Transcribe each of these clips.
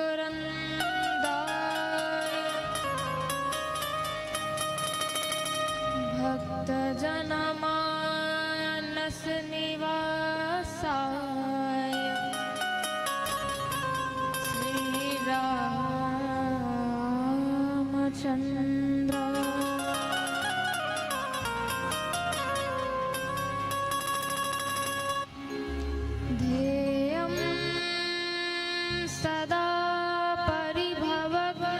मकरंदाय भक्तजनमानस निवासाय श्रीरामचंद्र ध्येयं सदा परिभवग्न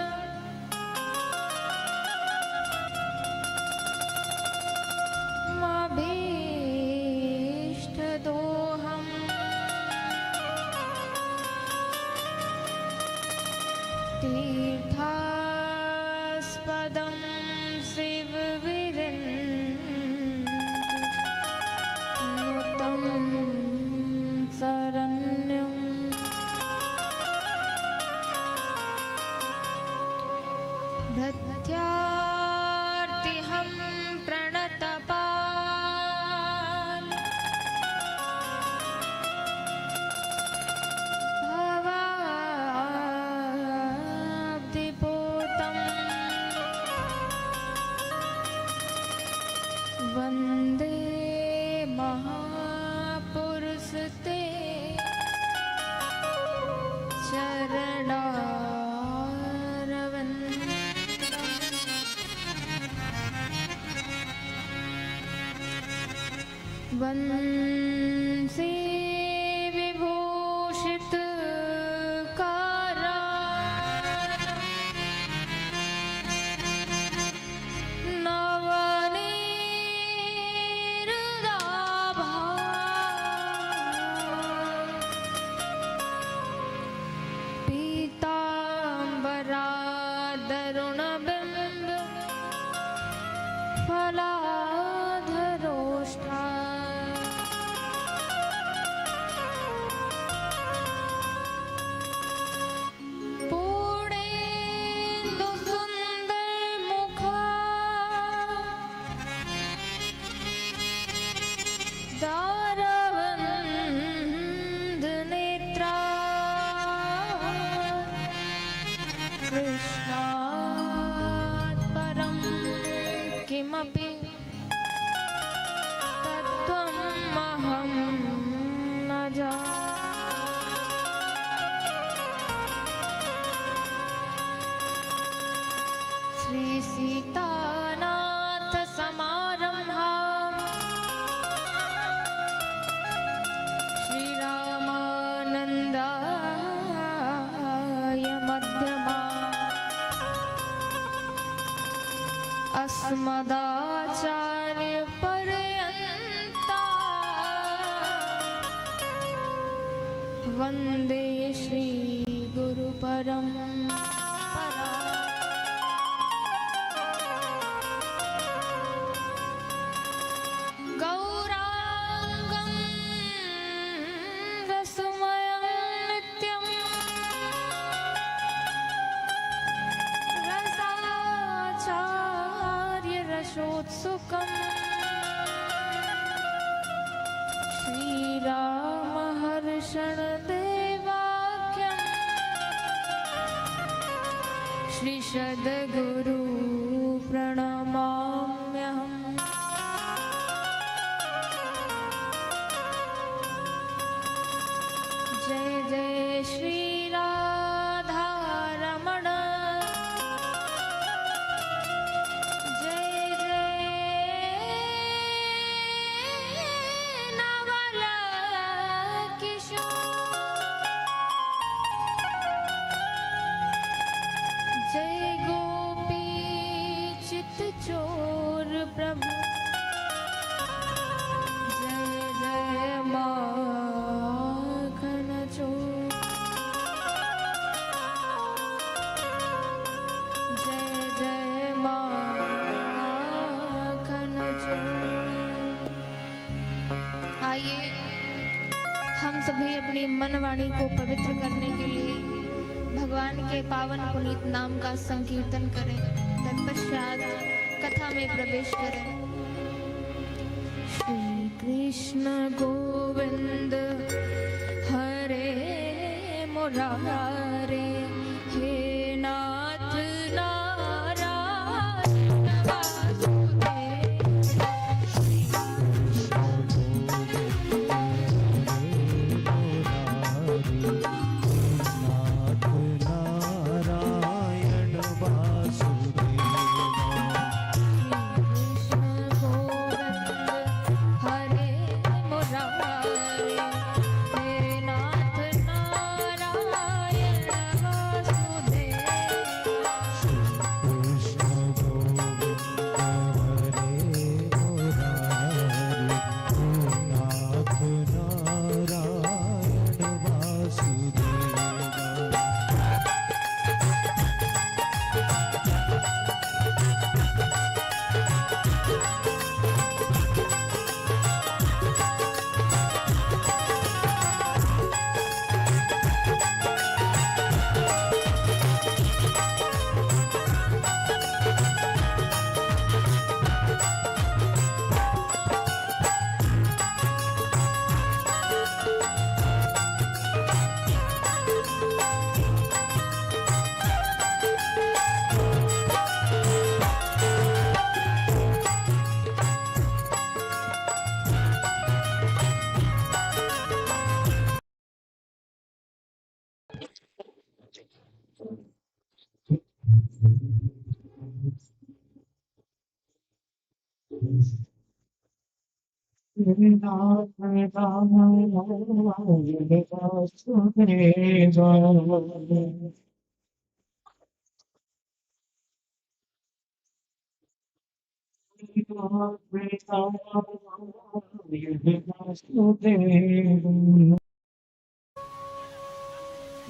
मभीष्टदोहम् तीर्थास्पदं शिवविरञ्चितं शरण्यं भृत्यार्तिहं प्रणतपाल भवाब्धिपूतं वन्दे महापुरुषते चरणारविन्दम् वंशी विभूषित कारा नवनीरदाभा पीताम्बरादरुणबिम्ब फलाधरोष्ठा पूर्णेन्दु सुंदर मुखा दारवंद नेत्रा कृष्णात् परं किमपि तत्त्वमहं न जाने। श्री सीतानाथ समारंभाम् श्रीरामानन्दाय मध्यमाम् अस्मदाचार्यपर्यन्ता वन्दे श्री गुरुपरम्परा। गौरांगं रसमयं नित्यं रसाचार्य रसोत्सुकम् श्रीरामहर्षण देवाख्यं श्री सद्गुरु प्रणमाम्यहम्। जय जय श्री राधा रमण जय जय नवल किशोर जय गोपी चित चोर प्रभु जय जय माखन चोर जय जय माखन चोर। आइए हम सभी अपनी मन वाणी को पवित्र करने के लिए भगवान के पावन पुनीत नाम का संकीर्तन करें। तत्पश्चात कथा में प्रवेश करें। श्री कृष्ण गोविंद हरे मुरारे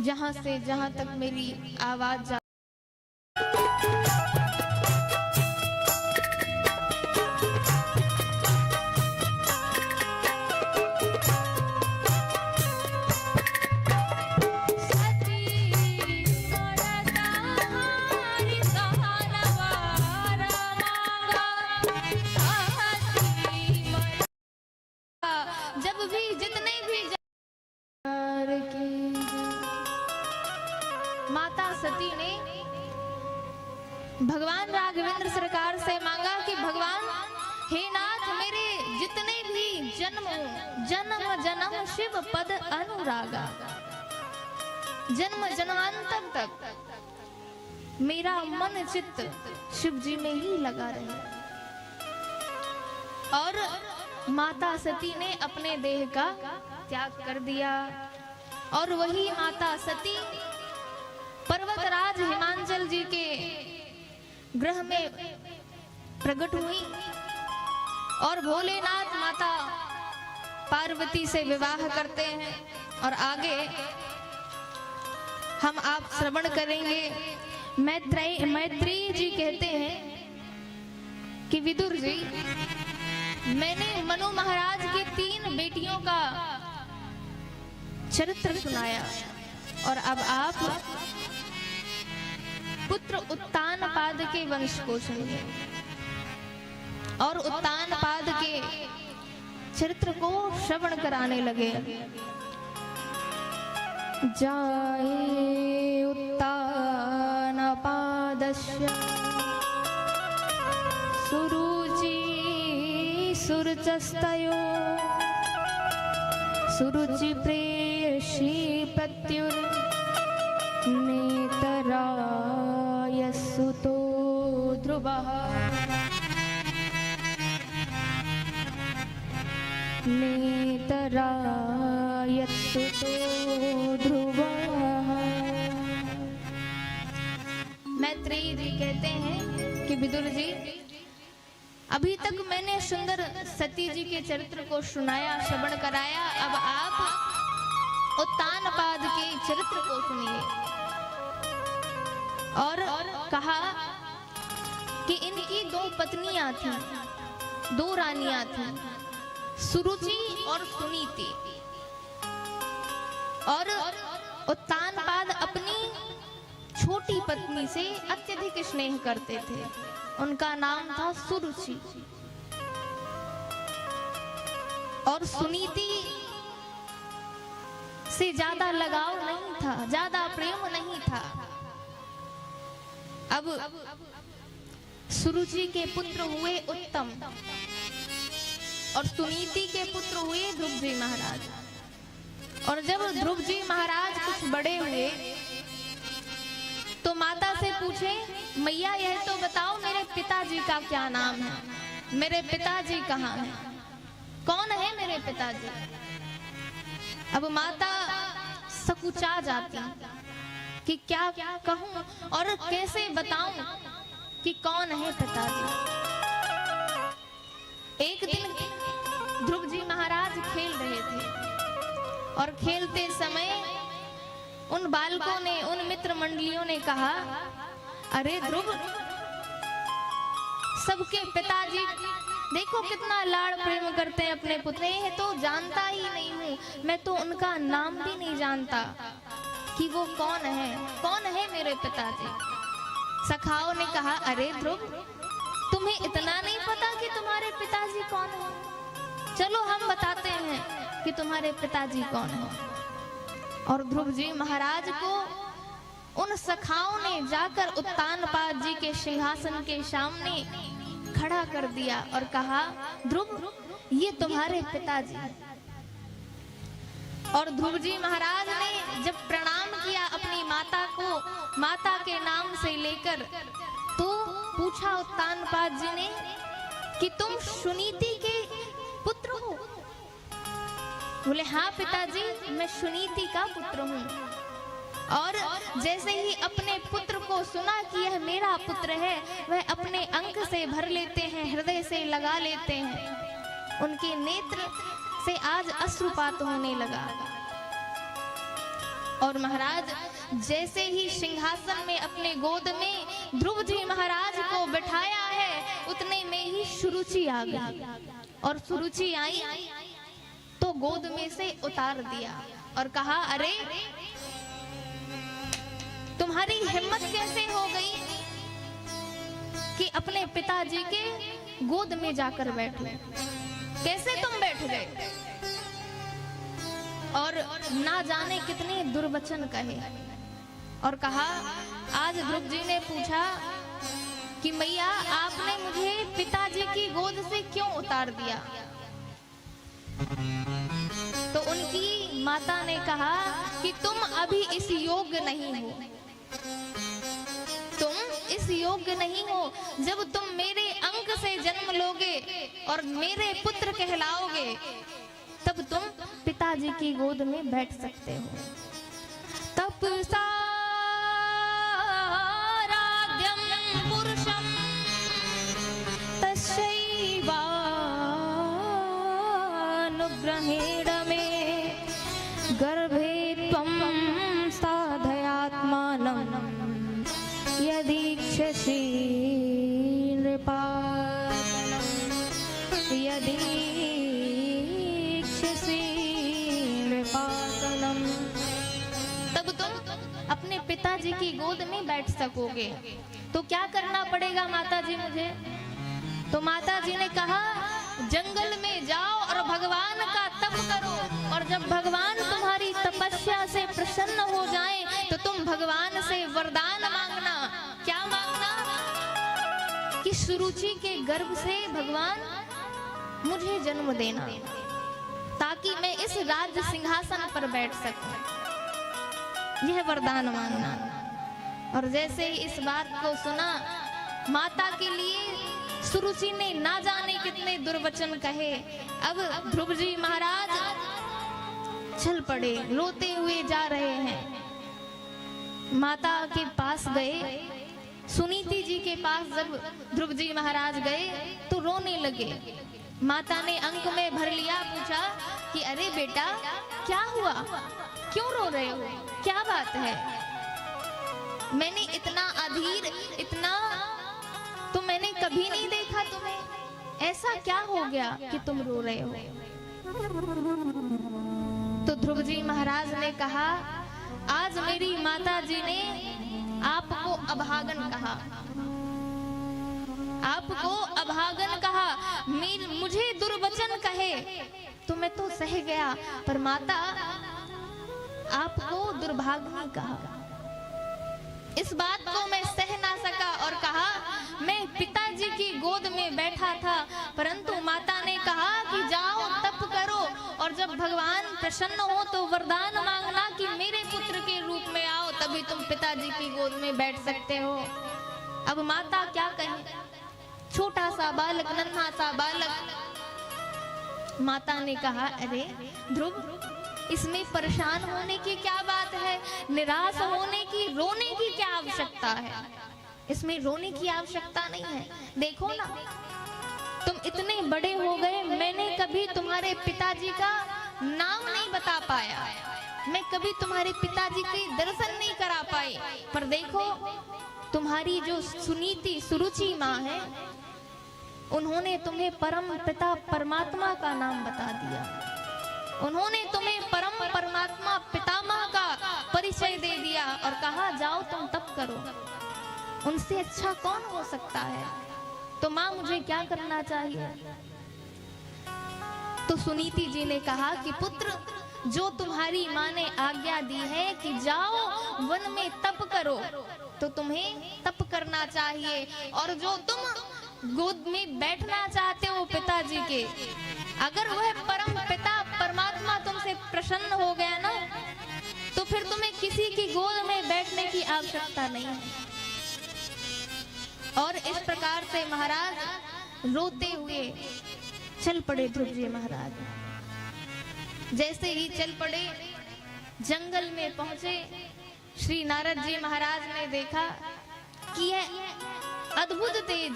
जहां से जहां तक मेरी आवाज जा जब भी जितने भी माता सती ने भगवान राघवेंद्र सरकार से मांगा कि भगवान हे नाथ, मेरे जितने भी जन्म जन्म जन्म शिव पद अनुरागा, जन्म जन्मांतर तक मेरा मन चित्त शिव जी में ही लगा रहे। और माता सती ने अपने देह का त्याग कर दिया और वही माता सती पर्वतराज हिमांचल जी के गृह में प्रकट हुई और भोलेनाथ माता पार्वती से विवाह करते हैं। और आगे हम आप श्रवण करेंगे। मैत्री जी कहते हैं कि विदुर जी, मैंने मनु महाराज की 3 बेटियों का चरित्र सुनाया और अब आप पुत्र उत्तानपाद के वंश को सुनिए और उत्तानपाद के चरित्र को श्रवण कराने लगे। जाये उत्तानपादस्य सुरुचि सुरुचस्तयो सुरुचि प्रेयसी प्रत्युर नेतराय सुतो ध्रुवः नेतराय सुतो ध्रुवः। मैत्रेयी जी कहते हैं कि विदुर जी, अभी तक मैंने सुंदर सती जी के चरित्र को सुनाया, श्रवण कराया। अब आप उत्तानपाद के चरित्र को सुनिए। और कहा कि इनकी 2 पत्नियां थीं, 2 रानियां थीं, सुरुचि और सुनीति। और उत्तानपाद अपनी छोटी पत्नी से अत्यधिक स्नेह करते थे। उनका नाम था सुरुचि। और सुनीति से ज्यादा लगाव नहीं था, ज्यादा प्रेम नहीं था। अब सुरुचि के पुत्र हुए उत्तम और सुनीति के पुत्र हुए ध्रुव जी महाराज। और जब ध्रुव जी महाराज कुछ बड़े हुए तो माता से पूछे, मैया यह तो बताओ मेरे पिताजी का क्या नाम है, मेरे पिताजी कहाँ हैं, कौन है मेरे पिताजी। अब माता सकुचा जाती कि क्या कहूं और कैसे बताऊं कि कौन है पिताजी। एक दिन ध्रुव जी महाराज खेल रहे थे और खेलते समय उन बालकों ने, उन मित्र मंडलियों ने कहा, अरे ध्रुव, सबके पिताजी देखो कितना लाड़ प्रेम करते हैं अपने पुत्र। ये तो जानता ही नहीं हूँ, मैं तो उनका नाम भी नहीं जानता कि वो कौन है मेरे पिताजी। सखाओं ने कहा, अरे ध्रुव, तुम्हें इतना नहीं पता कि तुम्हारे पिताजी कौन है? चलो हम बताते हैं कि तुम्हारे पिताजी कौन है। और ध्रुव जी महाराज को उन सखाओं ने जाकर उत्तानपाद जी के सिंहासन के सामने खड़ा कर दिया और कहा, ध्रुव, ये तुम्हारे पिताजी। और ध्रुव जी महाराज ने जब प्रणाम किया अपनी माता माता के नाम से लेकर, तो पूछा उत्तानपाद जी ने कि तुम सुनीति के पुत्र हो? बोले हाँ पिताजी, मैं सुनीति का पुत्र हूँ। और जैसे ही अपने पुत्र को सुना कि यह मेरा पुत्र है, वह अपने अंक से भर लेते हैं, हृदय से लगा लेते हैं। उनके नेत्र से आज अश्रुपात होने लगा। और महाराज जैसे ही सिंहासन में अपने गोद में ध्रुव जी महाराज को बिठाया है, उतने में ही सुरुचि आ गई। और सुरुचि आई तो गोद में से उतार दिया और कहा, अरे तुम्हारी हिम्मत कैसे हो गई कि अपने पिताजी के गोद में जाकर बैठो? कैसे तुम बैठ गए? और ना जाने कितने दुर्वचन कहे। और कहा, आज ध्रुव जी ने पूछा कि मैया आपने मुझे पिताजी की गोद से क्यों उतार दिया? तो उनकी माता ने कहा कि तुम अभी इस योग्य नहीं हो, तुम इस योग्य नहीं हो। जब तुम मेरे अंक से जन्म लोगे और मेरे पुत्र कहलाओगे, तब तुम पिताजी की गोद में बैठ सकते हो। तपसा राध्यम पुरुषम तस्यैवानुग्रहेण मे गर्भे त्वं साधयात्मानं यदीक्षसि नृपालनं यदीक्षसि नृपालनं। तब तुम अपने पिताजी की गोद में बैठ सकोगे। तो क्या करना पड़ेगा माता जी मुझे? तो माता जी ने कहा, जंगल में जाओ और भगवान का तप करो, और जब भगवान तुम्हारी तपस्या से प्रसन्न हो जाएं, तो तुम भगवान से वरदान मांगना। क्या मांगना? कि सुरुचि के गर्भ से भगवान मुझे जन्म देना, ताकि मैं इस राज्य सिंहासन पर बैठ सकूं। यह वरदान मांगना। और जैसे ही इस बात को सुना, माता के लिए सुरुचि ने ना जाने कितने दुर्वचन कहे। अब ध्रुव जी महाराज चल पड़े, रोते हुए जा रहे हैं। माता के पास गए, सुनीति जी के पास जब ध्रुव जी महाराज गए तो रोने लगे। माता ने अंक में भर लिया, पूछा कि अरे बेटा क्या हुआ, क्यों रो रहे हो, क्या बात है? मैंने इतना अधीर, इतना तो मैंने कभी नहीं देखा तुम्हें, ऐसा क्या हो गया कि तुम रो रहे हो? तो ध्रुव जी महाराज ने कहा, आज मेरी माता जी ने आपको अभागन कहा, आपको अभागन कहा, मुझे दुर्वचन कहे तो मैं तो सह गया, पर माता आपको दुर्भाग्य कहा। इस बात को मैं सह ना सका और कहा, मैं पिताजी की गोद में बैठा था, परंतु माता ने कहा कि जाओ तप करो, और जब भगवान प्रसन्न हो तो वरदान मांगना कि मेरे पुत्र के रूप में आओ, तभी तुम पिताजी की गोद में बैठ सकते हो। अब माता क्या कहे? छोटा सा बालक, नन्हा सा बालक। माता ने कहा, अरे ध्रुव, इसमें परेशान होने की क्या बात है? निराश होने की, रोने की क्या आवश्यकता है? इसमें रोने की आवश्यकता नहीं है। देखो ना, तुम इतने बड़े हो गए, मैंने कभी तुम्हारे पिताजी का नाम नहीं बता पाया, मैं कभी तुम्हारे पिताजी के दर्शन नहीं करा पाई, पर देखो तुम्हारी जो सुनीति सुरुचि माँ है, उन्होंने तुम्हें परम पिता परमात्मा का नाम बता दिया। उन्होंने तुम्हें परम परमात्मा पितामह का परिचय दे दिया और कहा, जाओ तुम तप करो। उनसे अच्छा कौन हो सकता है? तो माँ मुझे क्या करना चाहिए? तो सुनीति जी ने कहा कि पुत्र, जो तुम्हारी माँ ने आज्ञा दी है कि जाओ वन में तप करो, तो तुम्हें तप करना चाहिए। और जो तुम गोद में बैठना चाहते हो पिताजी के, अगर वह परम पिता परमात्मा तुमसे प्रसन्न हो गया ना, तो फिर तुम्हें किसी की गोद में बैठने की आवश्यकता नहीं है। और इस प्रकार से महाराज रोते हुए चल पड़े ध्रुव जी महाराज। जैसे ही चल पड़े, जंगल में पहुंचे, श्री नारद जी महाराज ने देखा कि यह अद्भुत तेज,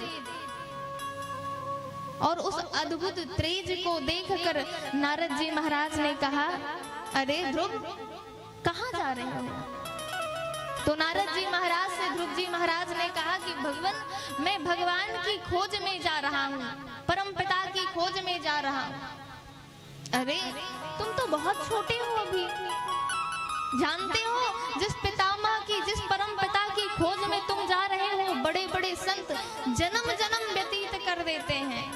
और उस अद्भुत तेज को देखकर नारद जी महाराज ने कहा, अरे ध्रुव कहाँ जा रहे हो? तो नारद जी महाराज से ध्रुव जी महाराज ने कहा कि भगवान, मैं भगवान की खोज में जा रहा हूँ, परम पिता की खोज में जा रहा हूँ। अरे तुम तो बहुत छोटे हो अभी, जानते हो जिस पितामह की, जिस परम पिता की खोज में तुम जा रहे हो, बड़े बड़े संत जन्म जन्म व्यतीत कर देते हैं,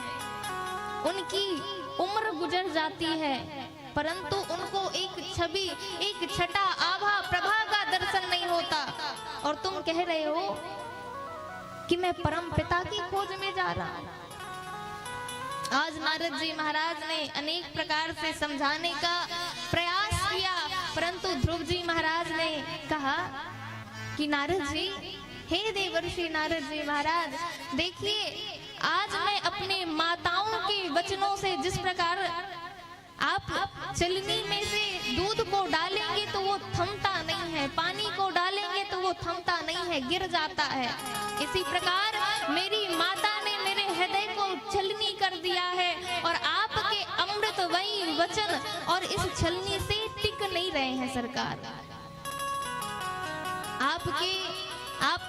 उनकी उम्र गुजर जाती है, परंतु उनको एक छवि, एक छटा, आभा, प्रभा का दर्शन नहीं होता। और तुम कह रहे हो कि मैं परम पिता की खोज में जा रहा हूं। आज नारद जी महाराज ने अनेक प्रकार से समझाने का प्रयास किया, परंतु ध्रुव जी महाराज ने कहा कि नारद जी, हे देवर्षि नारद जी महाराज, देखिए आज मैं अपने माताओं के वचनों से, जिस प्रकार आप चलनी में से दूध को डालेंगे तो वो थमता नहीं है, पानी को डालेंगे तो वो थमता नहीं है, गिर जाता है, इसी प्रकार मेरी माता ने मेरे हृदय को छलनी कर दिया है, और आपके अमृतमयी वचन और इस छलनी से टिक नहीं रहे हैं सरकार। आप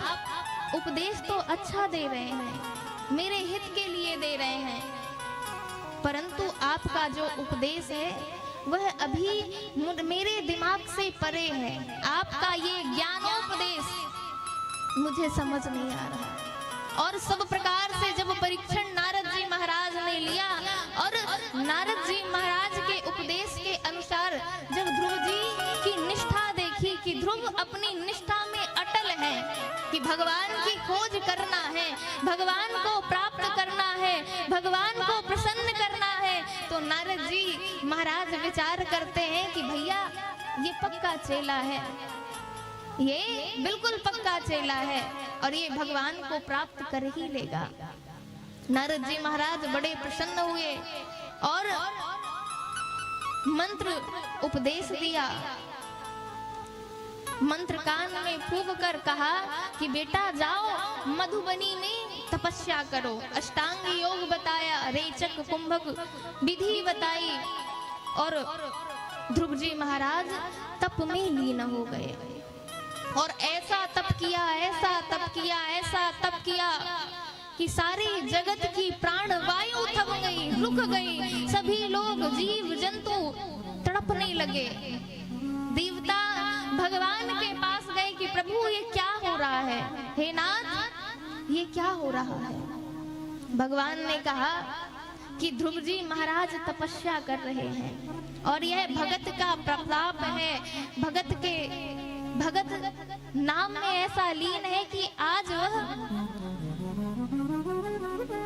उपदेश तो अच्छा दे रहे हैं, मेरे हित के लिए दे रहे हैं, परंतु आपका जो उपदेश है वह अभी मेरे दिमाग से परे है। आपका ये ज्ञानोपदेश मुझे समझ नहीं आ रहा। और सब प्रकार से जब परीक्षण नारद जी महाराज ने लिया, और नारद जी महाराज के उपदेश के अनुसार जब ध्रुव जी की निष्ठा देखी कि ध्रुव अपनी निष्ठा में अटल है कि भगवान की खोज करना है, भगवान को प्राप्त करना है, भगवान को प्रसन्न करना है, तो नारद जी महाराज विचार करते हैं कि भैया ये पक्का चेला है, ये बिल्कुल पक्का चेला है, और ये भगवान को प्राप्त कर ही लेगा। नारद जी महाराज बड़े प्रसन्न हुए और मंत्र उपदेश दिया। मंत्र कान में फूंक कर कहा कि बेटा जाओ मधुबनी में तपस्या करो। अष्टांग योग बताया, रेचक कुंभक विधि बताई, और ध्रुव जी महाराज तप में लीन हो गए। और ऐसा तप किया, ऐसा तप किया, ऐसा तप किया कि सारे जगत की प्राण वायु थम गई, रुक गई, सभी लोग जीव जंतु तड़पने लगे। देवता भगवान के पास गए कि प्रभु ये क्या हो रहा है, हे नाथ ये क्या हो रहा है। भगवान ने कहा कि ध्रुव जी महाराज तपस्या कर रहे हैं, और यह भगत का प्रताप है, भगत नाम में ऐसा लीन है कि आज वह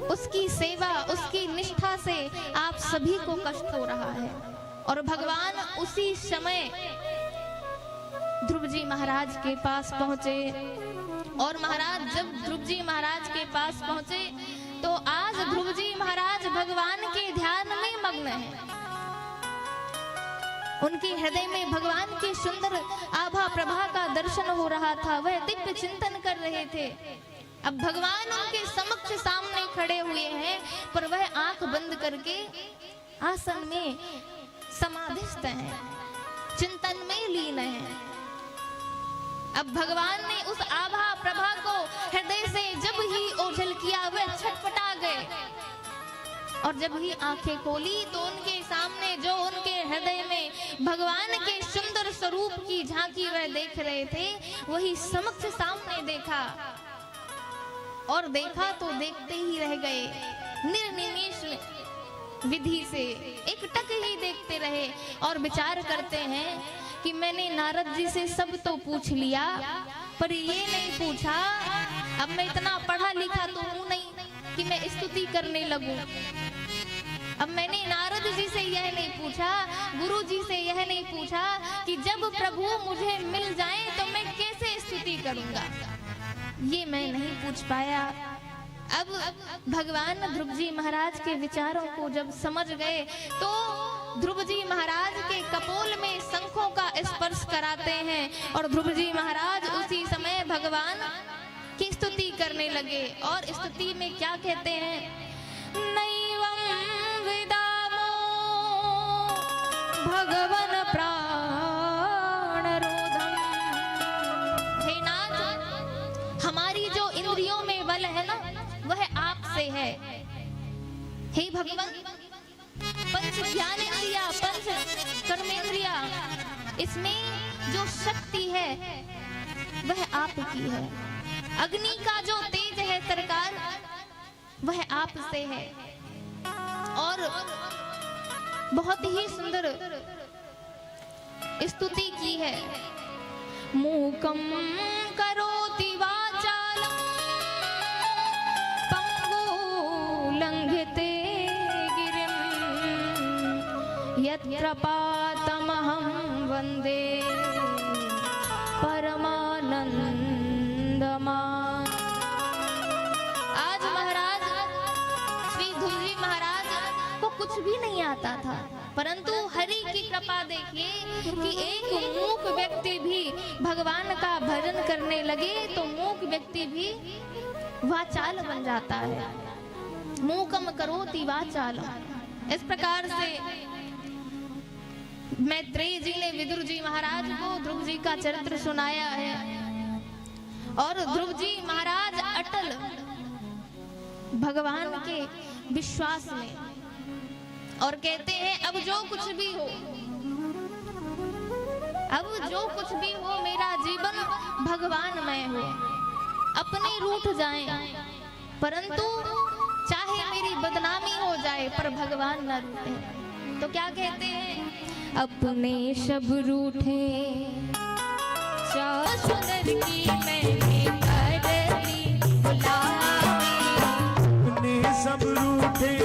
उसकी सेवा, उसकी निष्ठा से आप सभी को कष्ट हो रहा है। और भगवान उसी समय ध्रुव जी महाराज के पास पहुंचे, और महाराज जब ध्रुव जी महाराज के पास पहुंचे तो आज ध्रुव जी महाराज भगवान के ध्यान में मग्न हैं। उनके हृदय में भगवान के सुंदर आभा प्रभा का दर्शन हो रहा था, वह दिव्य चिंतन कर रहे थे। अब भगवान उनके समक्ष सामने खड़े हुए हैं, पर वह आंख बंद करके आसन में समाधिस्थ हैं, चिंतन में लीन हैं। अब भगवान ने उस आभा प्रभा को हृदय से जब ही ओझल किया, वह छटपटा गए, और जब ही आंखें खोली तो उनके सामने जो उनके हृदय में भगवान के सुंदर स्वरूप की झांकी वह देख रहे थे, वही समक्ष सामने देखा। और देखा तो देखते ही रह गए, निर्निमेष विधि से एकटक ही देखते रहे, और विचार करते हैं कि मैंने नारद जी से सब तो पूछ लिया, पर ये नहीं पूछा, अब मैं इतना पढ़ा लिखा तो हूं नहीं कि मैं स्तुति करने लगूं। अब मैंने नारद जी से यह नहीं पूछा, गुरु जी से यह नहीं पूछा कि जब प्रभु मुझे मिल जाएं तो मैं कैसे स्तुति करूंगा, ये मैं नहीं पूछ पाया। अब भगवान ध्रुव जी महाराज के विचारों को जब समझ गए तो ध्रुव जी महाराज के कपोल में शंखों का स्पर्श कराते हैं और ध्रुव जी महाराज उसी समय भगवान की स्तुति करने लगे। और स्तुति में क्या कहते हैं, नैवं विदामो भगवन प्राणरोधम। हे नाथ, हमारी जो इंद्रियों में बल है ना, वह आपसे है। हे भगवान, पंच ज्ञानेंद्रिया, पंच कर्मेंद्रिया, इसमें जो शक्ति है वह आपकी है। अग्नि का जो तेज है सरकार, वह आपसे है। और बहुत ही सुंदर स्तुति की है, मूकं करोति वाचालं पंगुं लंघयते गिरिं यत्र पातमहं वन्दे परमानन्दमान्। आज महाराज श्री ध्रुव जी महाराज को कुछ भी नहीं आता था, परंतु हरि की कृपा देखिए कि एक मूक व्यक्ति भी भगवान का भजन करने लगे तो मूक व्यक्ति भी वाचाल बन जाता है। मूकम करोति वाचालम। इस प्रकार से मैत्रेय जी ने विदुर जी महाराज को ध्रुव जी का चरित्र सुनाया है और ध्रुव जी महाराज अटल भगवान के विश्वास में, और कहते हैं अब जो कुछ भी हो, अब जो कुछ भी हो, मेरा जीवन भगवानमय हो। अपने रूठ जाएं, परंतु चाहे मेरी बदनामी हो जाए पर भगवान न रूठे। तो क्या कहते हैं, अपने सब रूठे सुंदर की मैंने करती बुलाई, अपने सब रूठे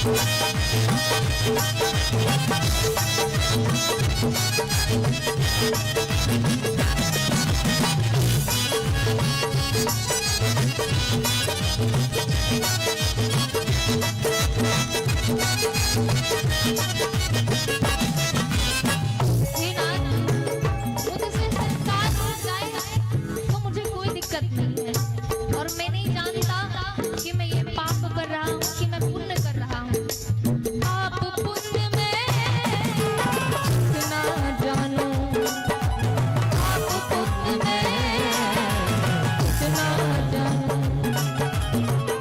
हे नाथ, मुझसे संस्कार हो जाए तो मुझे कोई दिक्कत नहीं है, और मैं नहीं जानता कि मैं ये पाप कर रहा हूँ कि मैं पुण्य कर रहा हूँ। पाप पुण्य में कितना जानूं, पाप पुण्य में कितना जानूं,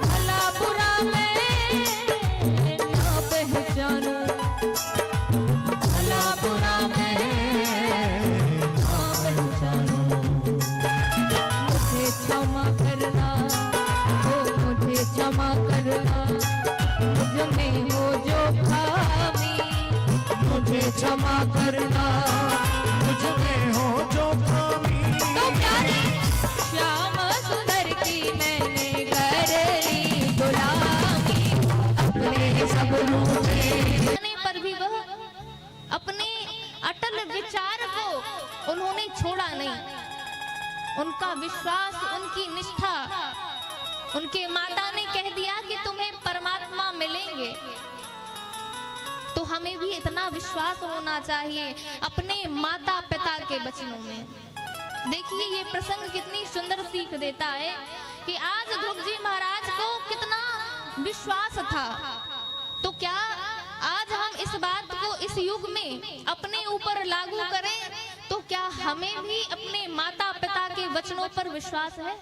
भला बुरा मैं ना पहचानूं, भला बुरा मैं ना पहचानूं। मुझे क्षमा करना, ओ मुझे क्षमा करना, मुझ में हो जो खामी, मुझे क्षमा करना, मुझ में हो जो खामी। तो प्यारे श्याम सुंदर की मैंने कर ली गुलामी। अपने सब रूठे पर भी वह अपने अटल विचार को उन्होंने छोड़ा नहीं। उनका विश्वास, उनकी निष्ठा, उनके माता ने कह दिया कि तुम्हें परमात्मा मिलेंगे, तो हमें भी इतना विश्वास होना चाहिए अपने माता पिता के वचनों में। देखिए ये प्रसंग कितनी सुंदर सीख देता है कि आज ध्रुव जी महाराज को कितना विश्वास था, तो क्या आज हम इस बात को इस युग में अपने ऊपर लागू करें, तो क्या हमें भी अपने माता पिता के वचनों पर विश्वास है?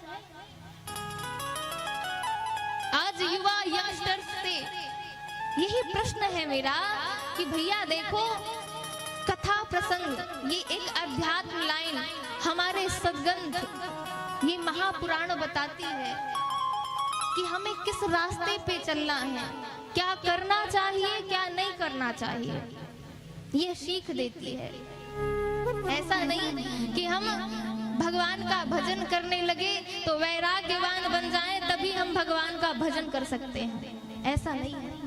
आज युवा यंगस्टर्स से यही प्रश्न है मेरा कि भैया देखो, कथा प्रसंग, ये एक अध्यात्म लाइन हमारे सद्गंध, ये महापुराण बताती है कि हमें किस रास्ते पे चलना है, क्या करना चाहिए, क्या नहीं करना चाहिए, ये सीख देती है। ऐसा नहीं कि हम भगवान का भजन करने लगे तो वैराग्यवान बन जाएं तभी हम भगवान का भजन कर सकते हैं, ऐसा नहीं है।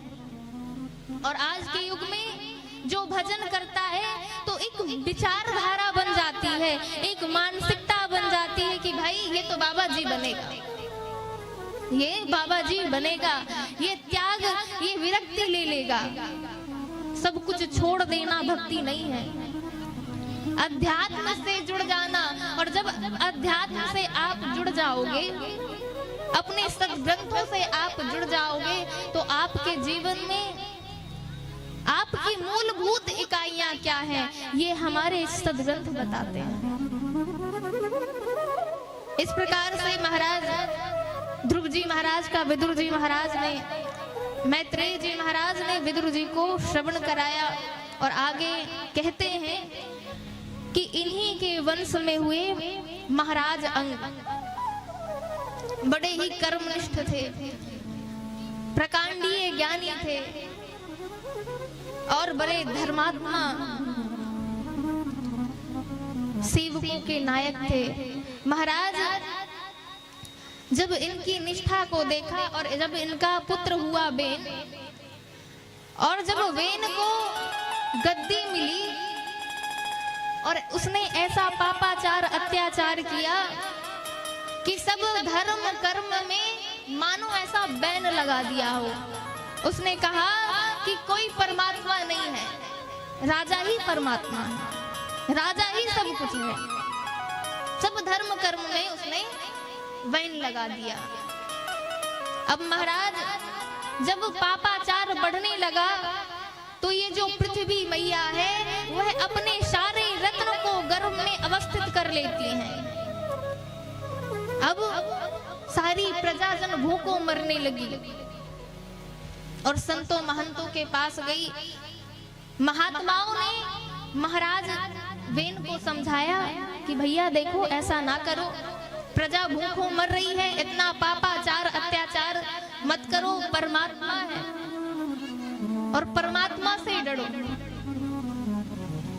और आज के युग में जो भजन करता है तो एक विचारधारा बन जाती है, एक मानसिकता बन जाती है कि भाई ये तो बाबा जी बनेगा, ये बाबा जी बनेगा, ये त्याग, ये विरक्ति ले लेगा। सब कुछ छोड़ देना भक्ति नहीं है। अध्यात्म से जुड़ जाना, और जब अध्यात्म से आप जुड़ जाओगे, अपने सद्ग्रंथों से आप जुड़ जाओगे, तो आपके जीवन में आपकी मूलभूत इकाइयां क्या हैं, ये हमारे सद्ग्रंथ बताते हैं। इस प्रकार से महाराज ध्रुव जी महाराज का विदुर जी महाराज ने, मैत्रेय जी महाराज ने विदुर जी को श्रवण कराया, और आगे कहते हैं कि इन्हीं के वंश में हुए महाराज अंग बड़े ही कर्मनिष्ठ थे, प्रकांडीय ज्ञानी थे और बड़े धर्मात्मा सेवकों के नायक थे। महाराज जब इनकी निष्ठा को देखा और जब इनका पुत्र हुआ बेन, और जब बेन को गद्दी मिली और उसने ऐसा पापाचार अत्याचार किया कि सब धर्म कर्म में मानो ऐसा बैन लगा दिया हो। उसने कहा कि कोई परमात्मा नहीं है, राजा ही परमात्मा है, राजा ही सब कुछ है। सब धर्म कर्म में उसने बैन लगा दिया। अब महाराज जब पापाचार बढ़ने लगा तो ये जो पृथ्वी मैया है वह अपने सारे रत्नों को गर्भ में अवस्थित कर लेती हैं। अब सारी प्रजाजन भूखों मरने लगी और संतों महंतों के पास गई। महात्माओं ने महाराज वेन को समझाया कि भैया देखो ऐसा ना करो, प्रजा भूखों मर रही है, इतना पापाचार अत्याचार मत करो, परमात्मा है और परमात्मा से डरो।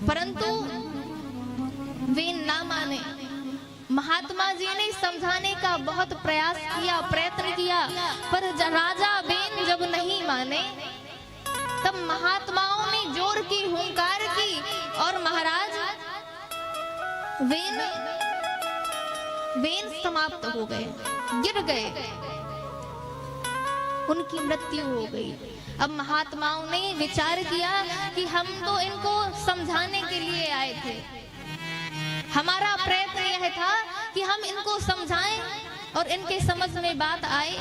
परंतु वे ना माने। महात्मा जी ने समझाने का बहुत प्रयास किया, प्रयत्न किया, पर राजा बेन जब नहीं माने तब महात्माओं ने जोर की हुंकार की और महाराज वेन समाप्त हो गए, गिर गए, उनकी मृत्यु हो गई। अब महात्माओं ने विचार किया कि हम तो इनको समझाने के लिए आए थे, हमारा प्रयत्न यह था कि हम इनको समझाएं और इनके समझ में बात आए,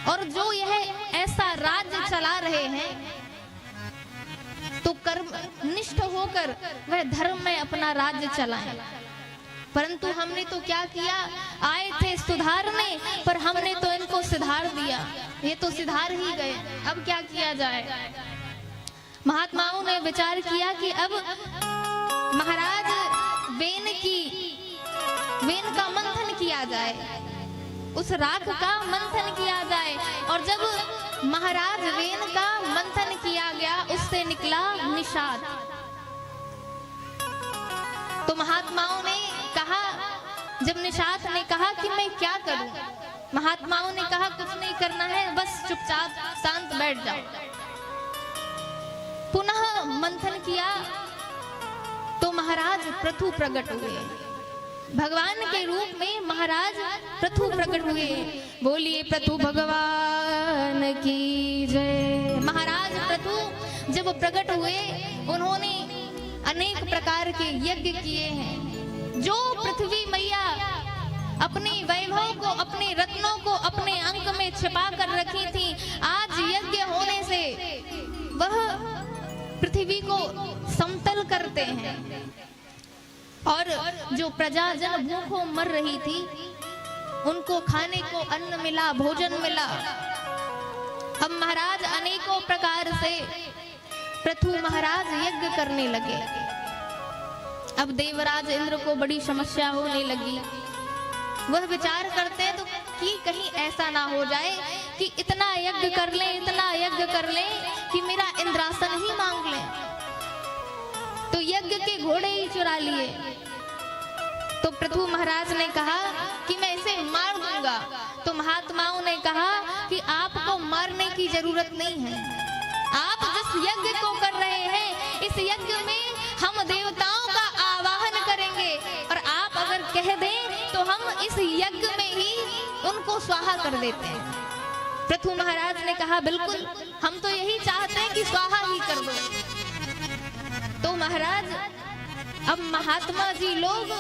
और जो यह ऐसा राज्य चला रहे हैं तो कर्म निष्ठ होकर वह धर्म में अपना राज्य चलाएं। परंतु हमने तो क्या किया, आए थे सुधारने, पर हमने तो इनको सुधार दिया, ये तो सुधार ही गए, अब क्या किया जाए। महात्माओं ने विचार किया कि अब महाराज वेन का मंथन किया जाए, उस राख का मंथन किया जाए। और जब महाराज वेन का मंथन किया गया, उससे निकला निषाद। तो महात्माओं ने कहा, जब निषाद ने कहा कि मैं क्या करूं, महात्माओं ने कहा कुछ नहीं करना है, बस चुपचाप शांत बैठ जाओ। पुनः मंथन किया तो महाराज पृथु प्रकट हुए, भगवान के रूप में महाराज पृथु प्रकट हुए। बोलिए पृथु भगवान की जय। महाराज पृथु जब प्रकट हुए, उन्होंने अनेक प्रकार के यज्ञ किए हैं। जो पृथ्वी मैया अपने वैभव को, अपने रत्नों को अपने अंक में छिपा कर रखी थी, आज यज्ञ होने से वह पृथ्वी को समतल करते हैं। और जो प्रजाजन भूखों मर रही थी, उनको खाने को अन्न मिला, भोजन मिला। अब महाराज अनेकों प्रकार से पृथु महाराज यज्ञ करने लगे। अब देवराज इंद्र को बड़ी समस्या होने लगी। वह विचार करते तो कि कहीं ऐसा ना हो जाए कि इतना यज्ञ कर ले, इतना यज्ञ कर ले कि मेरा इंद्रासन ही मांग ले। तो यज्ञ के घोड़े ही चुरा लिए। तो पृथु महाराज ने कहा कि मैं इसे मार दूंगा। तो महात्माओं ने कहा कि आपको मारने की जरूरत नहीं है, आप जिस यज्ञ को कर रहे हैं, इस यज्ञ में हम देवताओं का आवाहन करेंगे, और आप अगर कह दें तो हम इस यज्ञ में ही उनको स्वाहा कर देते हैं। पृथु महाराज ने कहा बिल्कुल, हम तो यही चाहते हैं कि स्वाहा ही कर दो। तो महाराज अब महात्मा जी लोग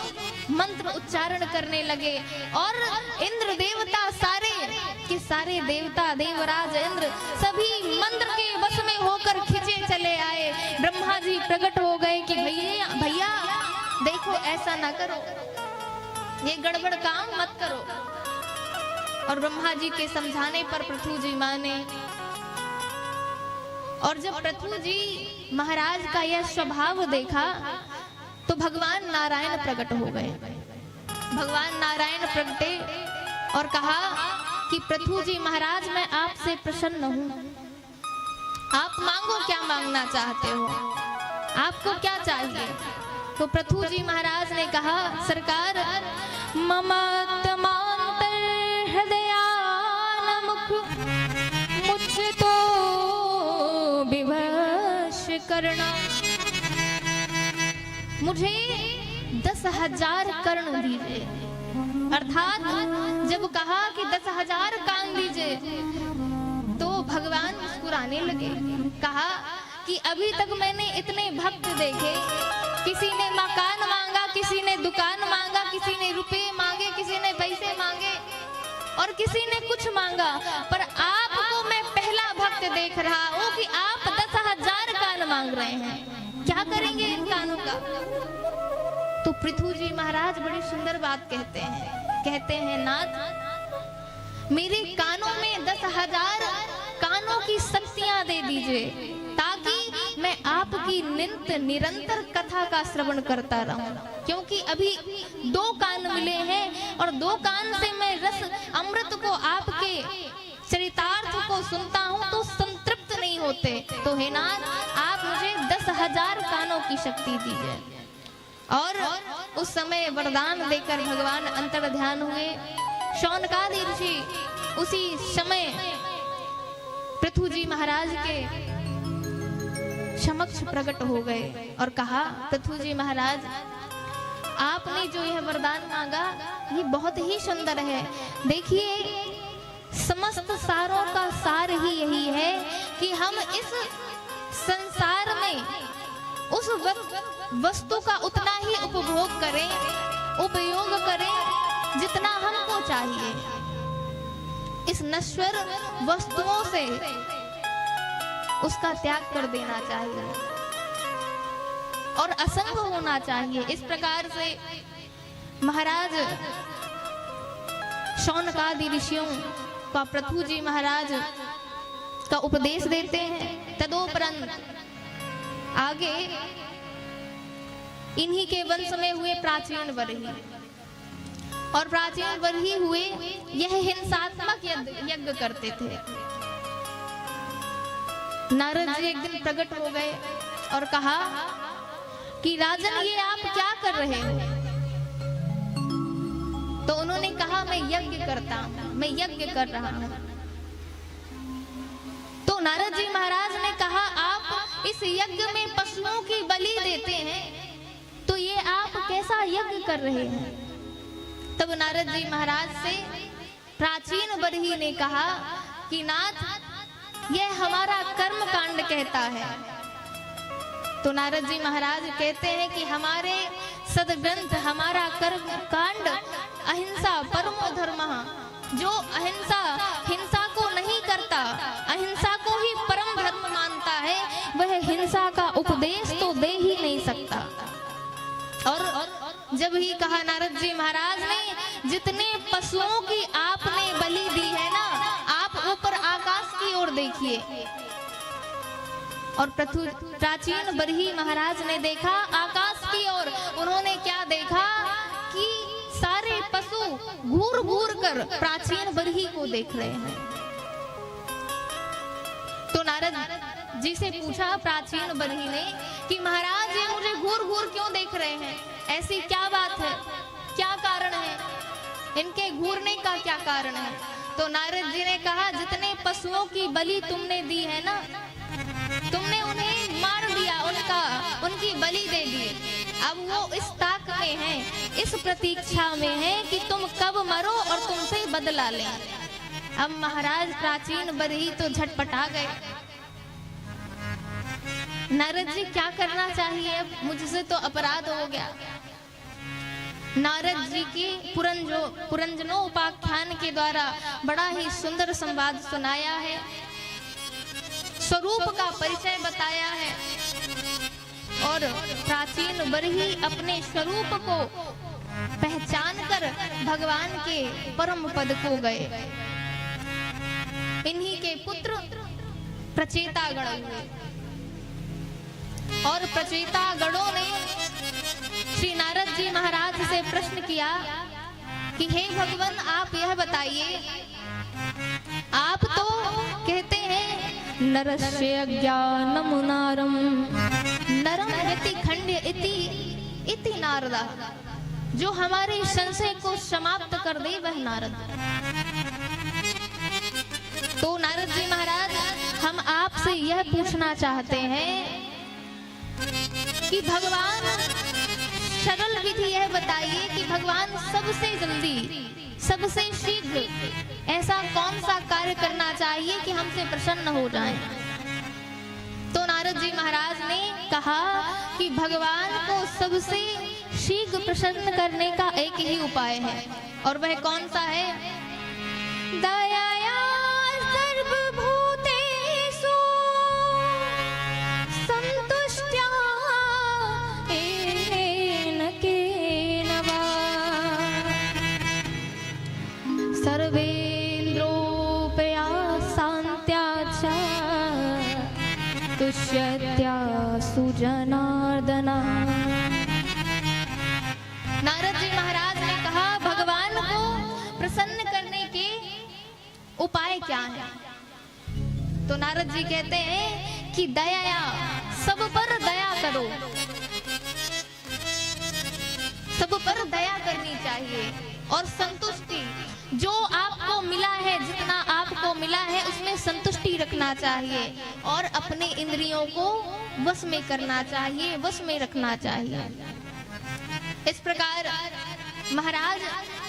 मंत्र उच्चारण करने लगे, और इंद्र देवता सारे के सारे देवता, देवराज इंद्र सभी मंत्र के वश में होकर खिंचे चले आए। ब्रह्मा जी प्रकट हो गए कि भैया देखो, ऐसा ना करो, ये गड़बड़ काम मत करो। और ब्रह्मा जी के समझाने पर पृथु जी माने। और जब पृथु जी महाराज का यह स्वभाव देखा तो भगवान नारायण प्रकट हो गए। भगवान नारायण प्रकटे और कहा कि पृथु जी महाराज, मैं आपसे प्रसन्न हूँ, आप मांगो, क्या मांगना चाहते हो, आपको क्या चाहिए। तो पृथु जी महाराज ने कहा, सरकार ममात्मांतर हृदयान मुख मुझ तो विवश करना, मुझे 10,000 कर्ण दीजिए। अर्थात जब कहा कि 10,000 कान दीजिए, तो भगवान मुस्कुराने लगे। कहा कि अभी तक मैंने इतने भक्त देखे, किसी ने मकान मांगा, किसी ने दुकान मांगा, किसी ने रुपए मांगे, किसी ने पैसे मांगे, और किसी ने कुछ मांगा, पर आपको मैं पहला भक्त देख रहा हूँ कि आप 10,000 कान मांग रहे हैं। क्या करेंगे इन कानों का। तो पृथु जी महाराज बड़ी सुंदर बात कहते हैं नाथ, मेरे कानों में 10,000 कानों की शक्तियां दे दीजिए, ताकि मैं आपकी निरंतर कथा का श्रवण करता रहूं। क्योंकि अभी 2 कान मिले हैं, और 2 कान से मैं रस अमृत को, आपके चरितार्थ को सुनता हूं तो संतृप्त नहीं होते। तो हे नाथ, आप मुझे 10,000 कानों की शक्ति दीजिए। और उस समय वरदान देकर भगवान अंतर ध्यान हुए। शौनकादि ऋषि उसी समय पृथु जी महाराज के समक्ष प्रकट हो गए और कहा, पृथु जी महाराज, आपने जो यह वरदान मांगा ये बहुत ही सुंदर है। देखिए, समस्त सारों का सार ही यही है कि हम इस संसार में उस वस्तु का उतना ही उपभोग करें, उपयोग करें जितना हमको चाहिए। इस नश्वर वस्तुओं से उसका त्याग कर देना चाहिए और असंग होना चाहिए। इस प्रकार से महाराज शौनकादि ऋषियों का पृथु जी महाराज का उपदेश देते हैं। तदोपरंत आगे इन्हीं के वंश में हुए प्राचीन बरही, और प्राचीन बरही हुए यह हिंसात्मक यज्ञ करते थे। नारद जी एक दिन प्रकट हो गए और कहा कि राजन, ये आप क्या कर रहे हो? तो उन्होंने कहा, मैं यज्ञ करता हूं, मैं यज्ञ कर रहा हूं। तो नारद जी महाराज ने कहा, आप इस यज्ञ में पशुओं की बलि देते हैं, तो ये आप कैसा यज्ञ कर रहे हैं? तब नारद जी महाराज से प्राचीन बरही ने कहा कि नाथ, यह हमारा कर्म कांड कहता है। तो नारद जी महाराज कहते हैं कि हमारे सदग्रंथ, हमारा कर्म कांड अहिंसा परमो धर्मः, जो अहिंसा, हिंसा को नहीं करता, अहिंसा को ही परम धर्म मानता है, वह हिंसा का उपदेश तो दे ही नहीं सकता। और जब ही कहा नारद जी महाराज ने, जितने पशुओं की आपने बलि दी है ना, आप ऊपर आकाश की ओर देखिए। और प्राचीन बरही महाराज ने देखा आकाश की ओर। उन्होंने क्या देखा कि सारे पशु घूर घूर कर प्राचीन बरही को देख रहे हैं। तो नारद जी से पूछा प्राचीन बरही ने कि महाराज, ये मुझे घूर घूर क्यों देख रहे हैं? ऐसी क्या बात है, क्या कारण है, इनके घूरने का क्या कारण है? तो नारद जी ने कहा, जितने पशुओं की बलि तुमने दी है ना, तुमने उन्हें मार दिया, उनकी बलि दे दी। अब वो इस ताक में हैं, इस प्रतीक्षा में हैं कि तुम कब मरो और तुमसे बदला लें। अब महाराज प्राचीन बरही तो झटपटा गए। नारद जी, क्या करना चाहिए अब? मुझसे तो अपराध हो गया। नारद जी की पुरंजनोपाख्यान के द्वारा बड़ा ही सुंदर संवाद सुनाया है, स्वरूप का परिचय बताया है, और प्राचीन बरही अपने स्वरूप को पहचान कर भगवान के परम पद को गए। इन्हीं के पुत्र प्रचेतागण हुए, और प्रचेतागणों ने श्री नारद जी महाराज से प्रश्न किया कि हे भगवान, आप यह बताइए, आप तो कहते हैं नरस्य अज्ञानम नारम नरम यति खंड्य इति नारदा, जो हमारे संशय को समाप्त कर दे वह नारद। तो नारद जी महाराज, हम आपसे यह पूछना चाहते हैं कि भगवान, सरल विधि यह बताइए कि भगवान सबसे जल्दी, सबसे शीघ्र ऐसा कौन सा कार्य करना चाहिए कि हमसे प्रसन्न हो जाएं? तो नारद जी महाराज ने कहा कि भगवान को सबसे शीघ्र प्रसन्न करने का एक ही उपाय है, और वह कौन सा है? दयाया सर्वभूतेषु संतुष्ट्या येन केन वा सर्वेन्द्रोपया शान्त्या च तुष्यत्या सुजनार्दना। नारद जी महाराज ने कहा, भगवान को प्रसन्न करने के उपाय क्या है? तो नारद जी कहते हैं कि दया, सब पर दया करो, सब पर दया करनी चाहिए, और संतुष्टि, जो आपको मिला है, जितना आपको मिला है उसमें संतुष्टि रखना चाहिए और अपने इंद्रियों को वश में करना चाहिए, वश में रखना चाहिए। इस प्रकार महाराज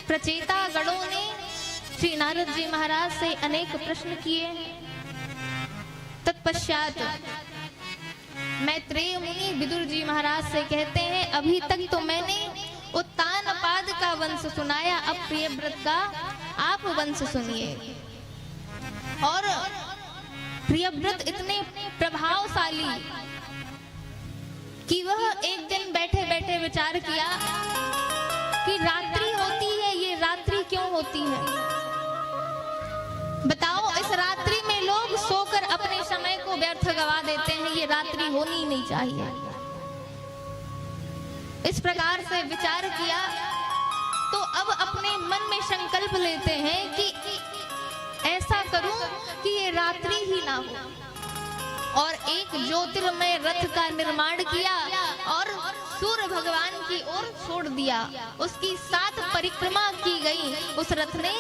प्रचेता गणों ने श्री नारद जी महाराज से अनेक प्रश्न किए। तत्पश्चात मैत्रेय मुनि विदुर जी महाराज से कहते हैं, अभी तक तो मैंने उत्तानपाद का वंश सुनाया, अब प्रियव्रत का आप वंश सुनिए। और प्रियव्रत इतने प्रभावशाली कि वह एक दिन बैठे बैठे विचार किया कि रात्रि होती है, ये रात्रि क्यों होती है? बताओ, इस रात्रि में लोग सोकर अपने समय को व्यर्थ गवा देते हैं, ये रात्रि होनी नहीं चाहिए। इस प्रकार से विचार किया तो अब अपने मन में संकल्प लेते हैं कि ऐसा करूं कि ये रात्रि ही ना हो। और एक ज्योतिर्मय रथ का निर्माण किया और सूर्य भगवान की ओर छोड़ दिया। उसकी 7 परिक्रमा की गई उस रथ ने,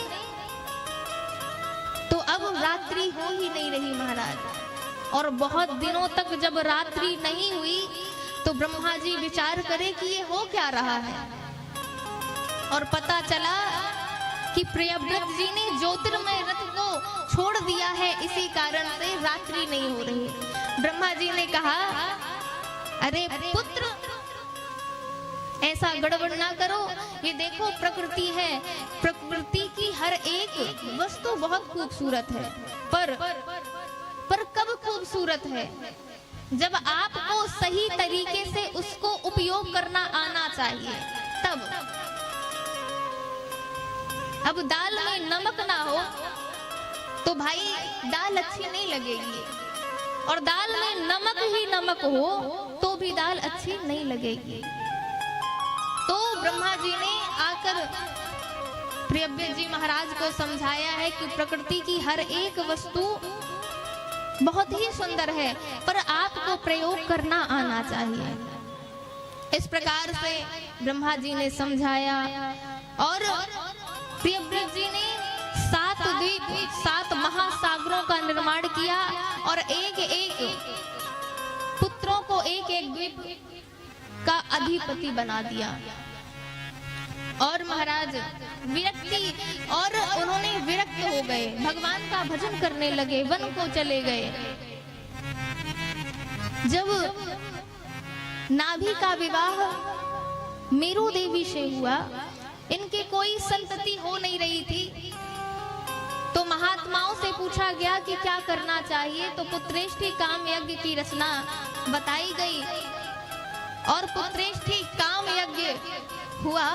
तो अब रात्रि हो ही नहीं रही महाराज। और बहुत दिनों तक जब रात्रि नहीं हुई तो ब्रह्मा जी विचार करे कि ये हो क्या रहा है। और पता चला कि प्रियव्रत जी ने ज्योतिर्मय रथ को छोड़ दिया है, इसी कारण से रात्रि नहीं हो रही। ब्रह्मा जी ने कहा, अरे पुत्र, ऐसा गड़बड़ ना करो, ये देखो प्रकृति है, प्रकृति की हर एक वस्तु बहुत खूबसूरत है, पर कब खूबसूरत है? जब आपको सही तरीके से उसको उपयोग करना आना चाहिए तब। अब दाल में नमक ना हो तो भाई दाल अच्छी नहीं लगेगी, और दाल में नमक ही नमक हो तो भी दाल अच्छी नहीं लगेगी। तो ब्रह्मा जी ने आकर प्रियव्रत जी महाराज को समझाया है कि प्रकृति की हर एक वस्तु बहुत ही सुंदर है, पर आपको प्रयोग करना आना चाहिए। इस प्रकार से ब्रह्मा जी ने समझाया और प्रियव्रत जी ने 7 द्वीप, 7 महासागरों का निर्माण किया और एक एक पुत्रों को एक एक द्वीप का अधिपति बना दिया। और महाराज विरक्ति, और उन्होंने विरक्त हो गए, भगवान का भजन करने लगे, वन को चले गए। जब नाभि का विवाह मेरू देवी से हुआ, इनके कोई संतति हो नहीं रही थी, तो महात्माओं से पूछा गया कि क्या करना चाहिए। तो पुत्रेष्ठी काम यज्ञ की रचना बताई गई और पुत्रेष्ठी काम यज्ञ हुआ।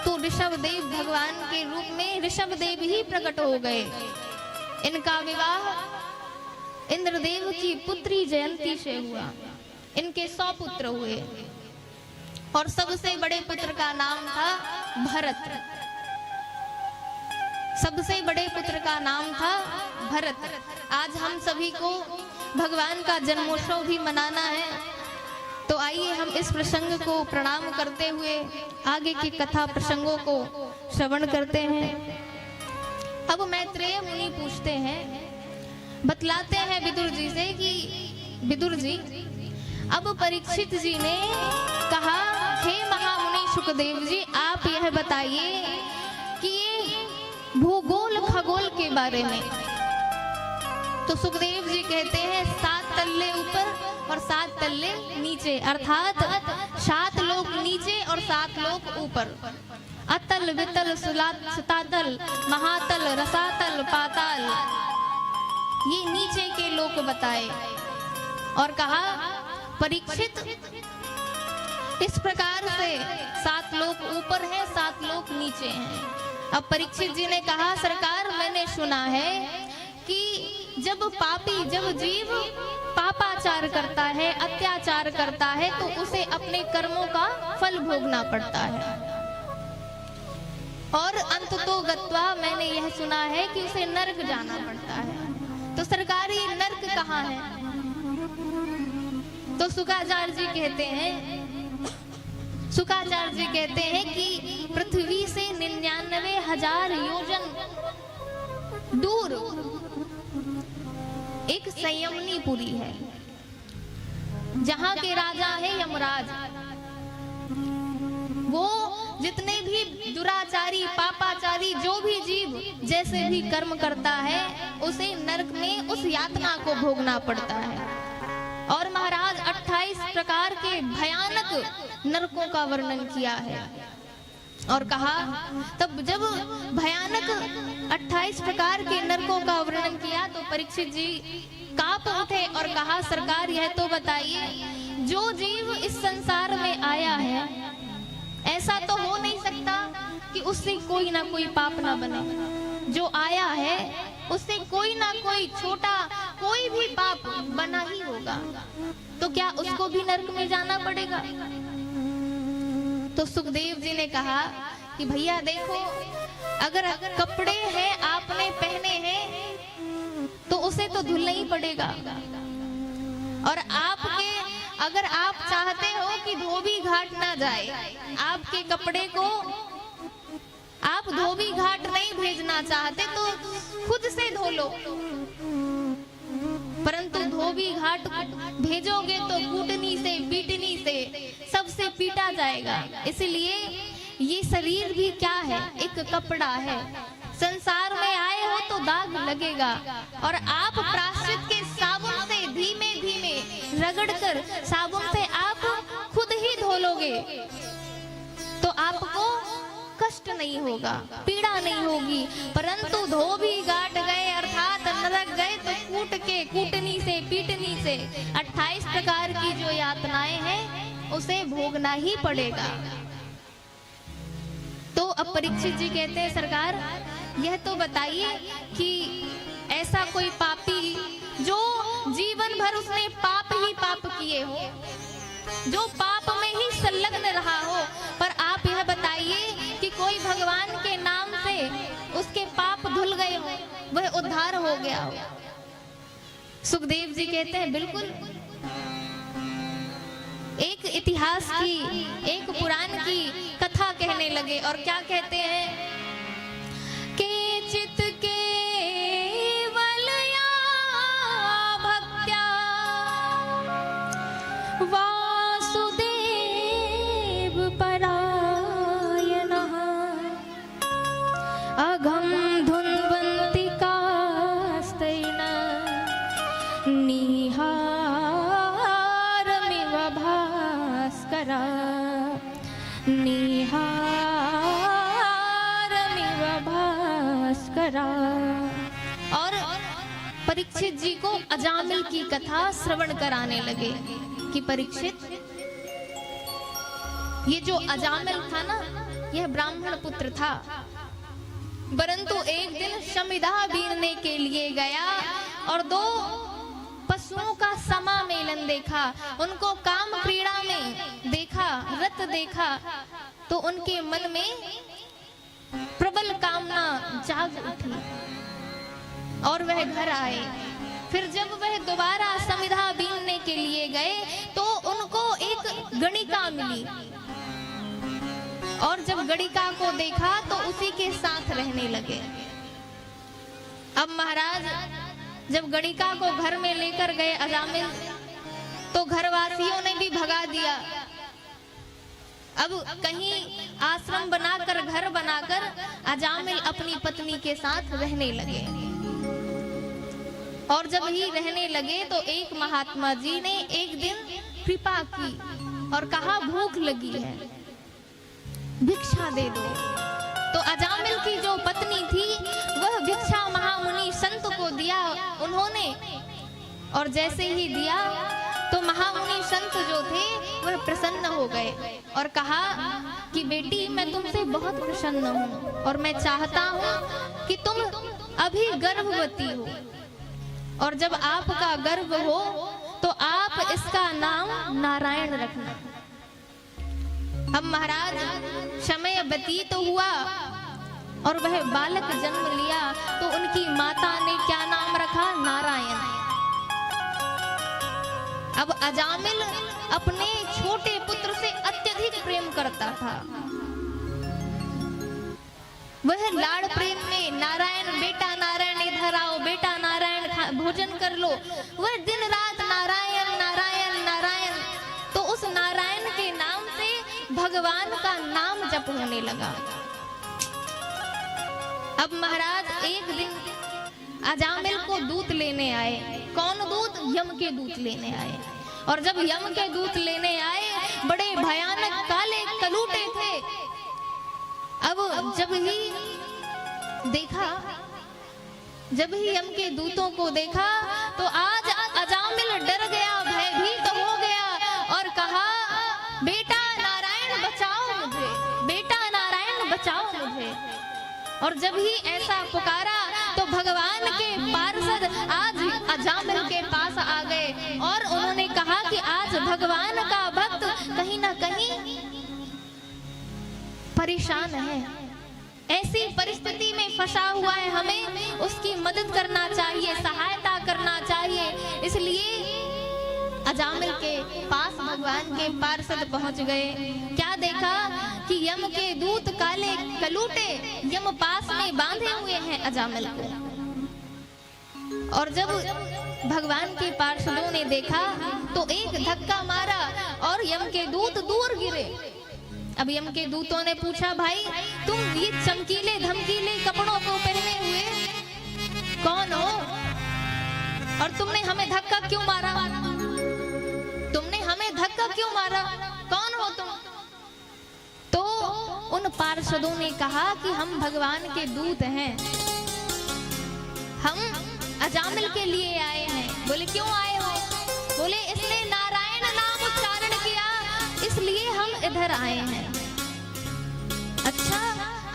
तो ऋषभदेव भगवान के रूप में ऋषभदेव ही प्रकट हो गए। इनका विवाह इंद्रदेव की पुत्री जयंती से हुआ। इनके 100 पुत्र हुए और सबसे बड़े पुत्र का नाम था भरत। सबसे बड़े पुत्र का नाम था भरत। आज हम सभी को भगवान का जन्मोत्सव भी मनाना है, तो आइए हम इस प्रसंग को प्रणाम करते हुए आगे की कथा प्रसंगों को श्रवण करते हैं। अब मैत्रेय मुनि पूछते हैं, बतलाते हैं विदुर जी से कि विदुर जी, अब परीक्षित जी ने कहा, हे महामुनि सुखदेव जी, आप यह बताइए कि ये भूगोल खगोल के बारे में। तो सुखदेव जी कहते हैं, 7 तल्ले ऊपर और 7 तल्ले नीचे, अर्थात 7 लोक नीचे और 7 लोक ऊपर। अतल वितल सुतातल महातल रसातल पाताल, ये नीचे के लोक बताए। और कहा, परीक्षित, इस प्रकार से 7 लोक ऊपर है, 7 लोक नीचे हैं। अब परीक्षित जी ने कहा, सरकार, मैंने सुना है कि जब पापी, जब जीव पापाचार करता है, अत्याचार करता है, तो उसे अपने कर्मों का फल भोगना पड़ता है। और अंततो गत्वा, मैंने यह सुना है कि उसे नरक जाना पड़ता है। तो सरकार, ये नरक कहाँ है? तो शुकाचार्य जी कहते हैं कि पृथ्वी से 99,000 योजन दूर एक संयमनीपुरी है, जहां के राजा है यमराज। वो जितने भी दुराचारी, पापाचारी, जो भी जीव जैसे भी कर्म करता है, उसे नरक में उस यातना को भोगना पड़ता है। और महाराज 28 प्रकार के भयानक नरकों का वर्णन किया है और कहा, तब जब भयानक 28 प्रकार के नरकों का वर्णन किया तो परीक्षित जी कांप उठे और कहा, सरकार यह तो बताइए, जो जीव इस संसार में आया है, ऐसा तो हो नहीं सकता कि उससे कोई ना कोई पाप ना बने। जो आया है उससे कोई ना कोई छोटा कोई भी पाप बना ही होगा, तो क्या उसको भी नरक में जाना पड़ेगा? तो सुखदेव जी ने कहा कि भैया देखो, अगर कपड़े हैं आपने पहने हैं तो उसे तो धुलना ही पड़ेगा। और आपके अगर आप चाहते हो कि धोबी घाट ना जाए, आपके कपड़े को आप धोबी घाट नहीं भेजना चाहते तो खुद से धो लो, परंतु धोबी घाट भेजोगे तो कूटनी से, पीटनी से, सबसे पीटा जाएगा। इसलिए ये शरीर भी क्या है, एक कपड़ा है। संसार में आए हो तो दाग लगेगा, और आप प्रायश्चित के साबुन से धीमे धीमे रगड़कर साबुन से आप खुद ही धो लोगे तो आपको कष्ट नहीं होगा, पीड़ा नहीं होगी। परंतु धोबी घाट गए अर्थात नरक गए तो कूट के, कूटनी से, पीटनी से 28 प्रकार की जो यातनाएं हैं उसे भोगना ही पड़ेगा। तो अब परीक्षित जी कहते हैं, सरकार यह तो बताइए कि ऐसा कोई पापी जो जीवन भर उसने पाप ही पाप किए हो, जो पाप में ही संलग्न रहा हो, पर आप यह बताइए कि कोई भगवान के नाम से उसके पाप धुल गए हो, वह उद्धार हो गया हो। सुखदेव जी कहते हैं बिल्कुल। एक इतिहास की, एक पुराण की कथा कहने लगे और क्या कहते हैं कि चित के वलया भक्त्या वासुदेव परायणः अघम धुन्वन्तिकास्तेन निहारमिव भास्करा निहारमिव भास्करा। और परीक्षित जी को अजामिल की कथा श्रवण कराने लगे कि परीक्षित, ये जो अजामिल था ना, यह ब्राह्मण पुत्र था, परंतु एक दिन शमिधा बीनने के लिए गया और 2 पशुओं का समामेलन देखा, उनको काम क्रीड़ा में देखा, रत देखा, तो उनके मन में प्रबल कामना जाग उठी और वह घर आए। फिर जब वह दोबारा समिधा बीनने के लिए गए तो उनको एक गणिका मिली, और जब गणिका को देखा तो उसी के साथ रहने लगे। अब महाराज जब गणिका को घर में लेकर गए अजामिल, तो घरवासियों ने भी भगा दिया। अब कहीं आश्रम बनाकर, घर बनाकर अजामिल अपनी पत्नी के साथ रहने लगे। और जब ही रहने लगे तो एक महात्मा जी ने एक दिन कृपा की और कहा, भूख लगी है, भिक्षा दे दो। तो अजामिल की जो पत्नी थी वह भिक्षा महामुनि संत को दिया उन्होंने, और जैसे ही दिया तो महामुनि संत जो थे वह प्रसन्न हो गए और कहा कि बेटी, मैं तुमसे बहुत प्रसन्न हूँ और मैं चाहता हूँ कि तुम अभी गर्भवती हो, और जब आपका गर्भ हो तो आप इसका नाम नारायण रखना। अब महाराज समय व्यतीत हुआ और वह बालक जन्म लिया, तो उनकी माता ने क्या नाम रखा? नारायण। अब अजामिल अपने छोटे पुत्र से अत्यधिक प्रेम करता था। वह लाड़ प्रेम में नारायण बेटा, नारायण ठहराओ, बेटा नारायण भोजन कर लो। वह दिन रात नारायण नारायण नारायण। तो उस नारायण के नाम से भगवान का नाम जप होने लगा। अब महाराज एक दिन अजामिल को दूत लेने आए। कौन दूत? यम के दूत लेने आए। और जब यम के दूत लेने आए, बड़े भयानक काले कलूटे थे। अब जब ही यम के दूतों को देखा तो आज अजामिल डर गया, भयभीत हो गया और कहा, बेटा नारायण बचाओ मुझे, बेटा नारायण बचाओ मुझे। और जब ही ऐसा पुकारा तो भगवान के पार्षद आज अजामिल के पास आ गए और उन्होंने कहा कि आज भगवान का भक्त कहीं ना कहीं परेशान है, ऐसी परिस्थिति में फंसा हुआ है, हमें उसकी मदद करना चाहिए, सहायता करना चाहिए। इसलिए अजामिल के पास भगवान के पार्षद पहुंच गए। क्या देखा कि यम के दूत काले कलूटे यम पास में बांधे हुए हैं अजामिल को। और जब भगवान के पार्षदों ने देखा तो एक धक्का मारा और यम के दूत दूर गिरे। अब यम के दूतों ने पूछा, भाई तुम ये चमकीले धमकीले कपड़ों को पहने हुए कौन हो और तुमने हमें धक्का क्यों मारा? तुमने हमें धक्का क्यों मारा? कौन हो तुम? तो उन पार्षदों ने कहा कि हम भगवान के दूत हैं, हम अजामिल के लिए आए हैं। बोले क्यों आए हो? बोले इसने नारायण नाम उच्चारण किया, इसलिए हम इधर आए हैं। अच्छा,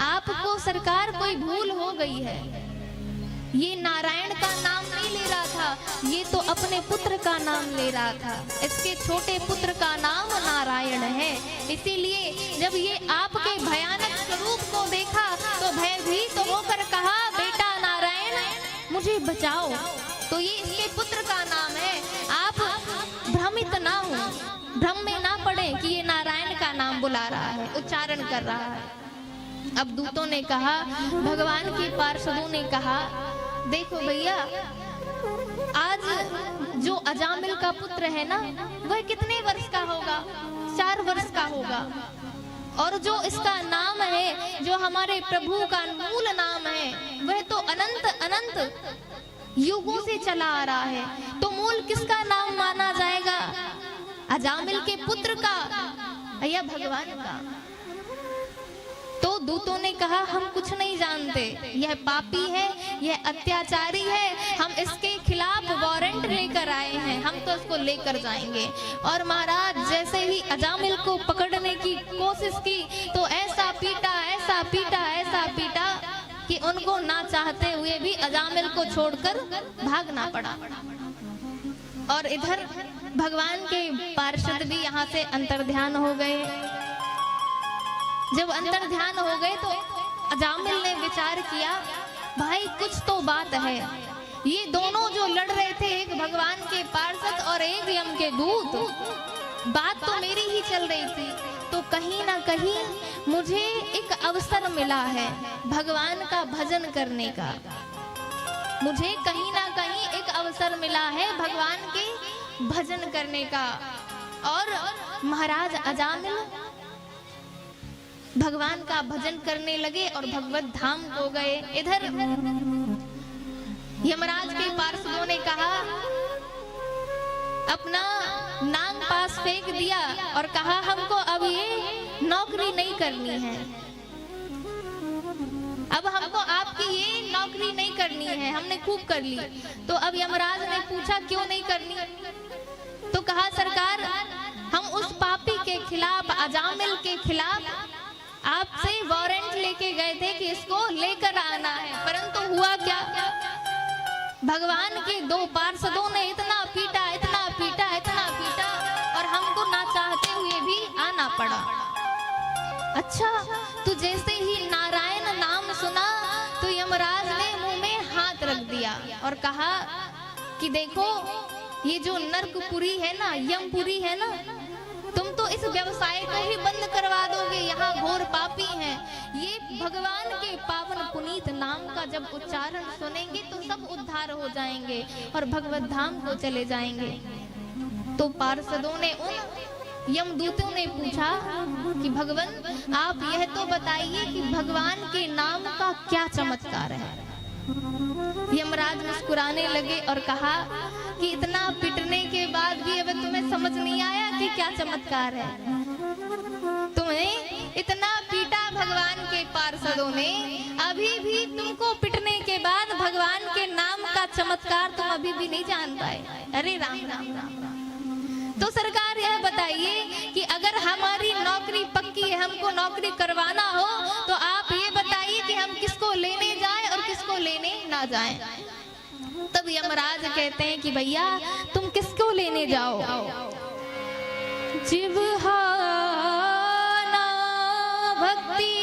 आपको सरकार कोई भूल हो गई है, ये नारायण का नाम नहीं ले रहा था, ये तो अपने पुत्र का नाम ले रहा था। इसके छोटे पुत्र का नाम नारायण है। इसीलिए जब ये आपके भयानक स्वरूप को देखा तो भयभीत होकर कहा, बेटा नारायण मुझे बचाओ। तो ये इसके पुत्र का नाम है। आप भ्रमित ना हो, भ्रम में ना पड़े कि ये नारायण का नाम बुला रहा है, उच्चारण कर रहा है। अब दूतों ने कहा, भगवान के पार्षदों ने कहा, देखो भैया, आज जो अजामिल का पुत्र है ना, वह कितने वर्ष का होगा? 4 वर्ष का होगा। और जो इसका नाम है, जो हमारे प्रभु का मूल नाम है, वह तो अनंत अनंत युगों से चला आ रहा है। तो मूल किसका नाम माना जाएगा? अजामिल के पुत्र का या भगवान का? तो दूतों ने कहा, हम कुछ नहीं जानते, यह पापी है, यह अत्याचारी है, हम इसके खिलाफ वारंट लेकर आए हैं, हम तो इसको लेकर जाएंगे। और महाराज जैसे ही अजामिल को पकड़ने की कोशिश की तो ऐसा पीटा, ऐसा पीटा, ऐसा पीटा कि उनको ना चाहते हुए भी अजामिल को छोड़कर भागना पड़ा। और इधर भगवान के पार्षद भी यहाँ से अंतर्ध्यान हो गए। जब अंतर्ध्यान हो गए तो अजामिल ने विचार किया, भाई कुछ तो बात है, ये दोनों जो लड़ रहे थे, एक भगवान के पार्षद और एक यम के दूत, बात तो मेरी ही चल रही थी। तो कहीं ना कहीं मुझे एक अवसर मिला है भगवान का भजन करने का, मुझे कहीं ना कहीं एक अवसर मिला है भगवान के भजन करने का। और महाराज अजामिल भगवान का भजन करने लगे और भगवत धाम को गए। इधर यमराज के पार्षदों ने कहा, अपना नाम पास फेंक दिया और कहा, हमको अब ये नौकरी नहीं करनी है, अब हमको आपकी ये नौकरी नहीं करनी है, हमने खूब कर ली। तो अब यमराज ने पूछा, क्यों नहीं करनी? तो कहा, सरकार हम उस पापी के खिलाफ, अजामिल के खिलाफ आपसे वारंट लेके गए थे कि इसको लेकर आना है, परंतु हुआ क्या? भगवान के 2 पार्षदों ने इतना पीटा, इतना पीटा, इतना पीटा और हमको ना चाहते हुए भी आना पड़ा। अच्छा, तो जैसे ही नारायण नाम सुना तो यमराज ने मुंह में हाथ रख दिया और कहा कि देखो, ये जो नरकपुरी है ना, यमपुरी है ना, तुम तो इस व्यवसाय को ही बंद करवा दोगे, यहाँ घोर पापी हैं। ये भगवान के पावन पुनीत नाम का जब उच्चारण सुनेंगे तो सब उद्धार हो जाएंगे और भगवत धाम को चले जाएंगे। तो पार्षदों ने उन यमदूतों ने पूछा कि भगवान आप यह तो बताइए कि भगवान के नाम का क्या चमत्कार है। यमराज मुस्कुराने लगे और कहा कि इतना पिटने के बाद भी अब तुम्हें समझ नहीं आया कि क्या चमत्कार है। तुम्हें इतना पीटा भगवान के पार्षदों ने, अभी भी तुमको पिटने के बाद भगवान के नाम का चमत्कार तुम अभी भी नहीं जान पाए। अरे राम राम राम राम। तो सरकार यह बताइए कि अगर हमारी नौकरी पक्की है, हमको नौकरी करवाना हो, तो आप ये बताइए कि हम किसको लेने जाएं और किसको लेने ना जाएं। तब यमराज कहते हैं कि भैया तुम किसको लेने जाओ। जिह्वा भक्ति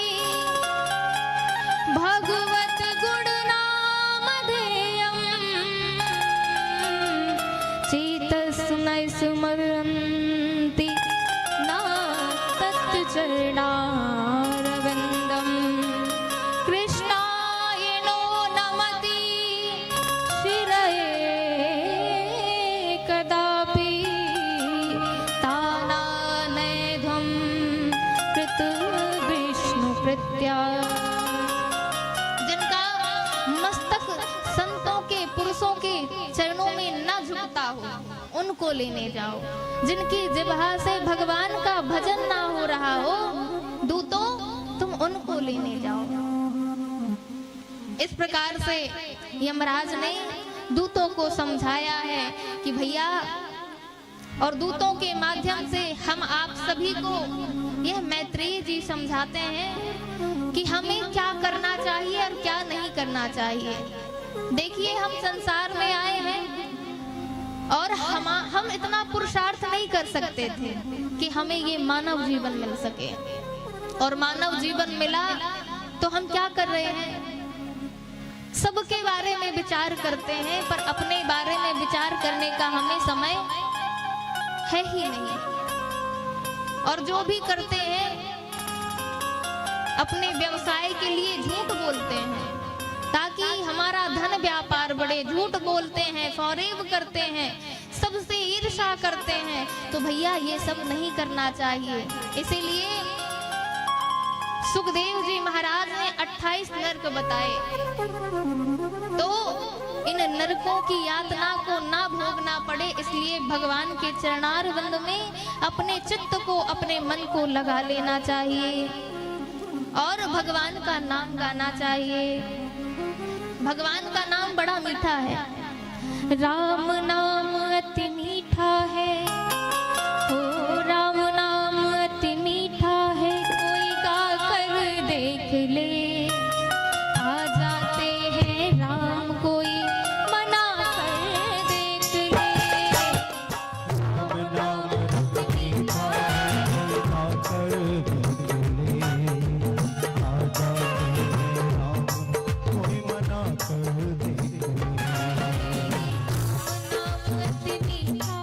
भगवत गुण नामधेयम् चेतस्मै स्मरन्ति न तच्चरणारविन्दम् कृष्णाय नो नमति शिरये कदापि तानानेध्वं कृत विष्णु प्रत्या। जिनका मस्तक संतों के पुरुषों के चरणों में न झुकता हो उनको लेने जाओ। जिनकी जिह्वा से भगवान का भजन ना हो रहा हो दूतों तुम उनको लेने जाओ। इस प्रकार से यमराज ने दूतों को समझाया है कि भैया, और दूतों के माध्यम से हम आप सभी को यह मैत्रेय जी समझाते हैं कि हमें क्या करना चाहिए और क्या नहीं करना चाहिए। देखिए हम संसार में आए हैं और हम इतना पुरुषार्थ नहीं कर सकते थे कि हमें ये मानव जीवन मिल सके, और मानव जीवन मिला तो हम क्या कर रहे हैं, सबके बारे में विचार करते हैं पर अपने बारे में विचार करने का हमें समय है ही नहीं। और जो भी करते हैं अपने व्यवसाय के लिए झूठ बोलते हैं ताकि हमारा धन व्यापार बढ़े, झूठ बोलते हैं, फरेब करते हैं, सबसे ईर्ष्या करते हैं। तो भैया ये सब नहीं करना चाहिए। इसीलिए सुखदेव जी महाराज ने 28 नरक बताए, तो इन नरकों की यातना को ना भोगना पड़े, इसलिए भगवान के चरणारविंद में अपने चित्त को, अपने मन को लगा लेना चाहिए और भगवान का नाम गाना चाहिए। भगवान का नाम बड़ा मीठा है, राम नाम अति मीठा है, ओ राम नाम अति मीठा है, कोई गा कर देख ले, आ जाते हैं राम कोई मना कर देख ले। राम नाम अति मीठा है, आकर देख ले, आ जाते हैं राम कोई मना कर देख ले। नाम अति मीठा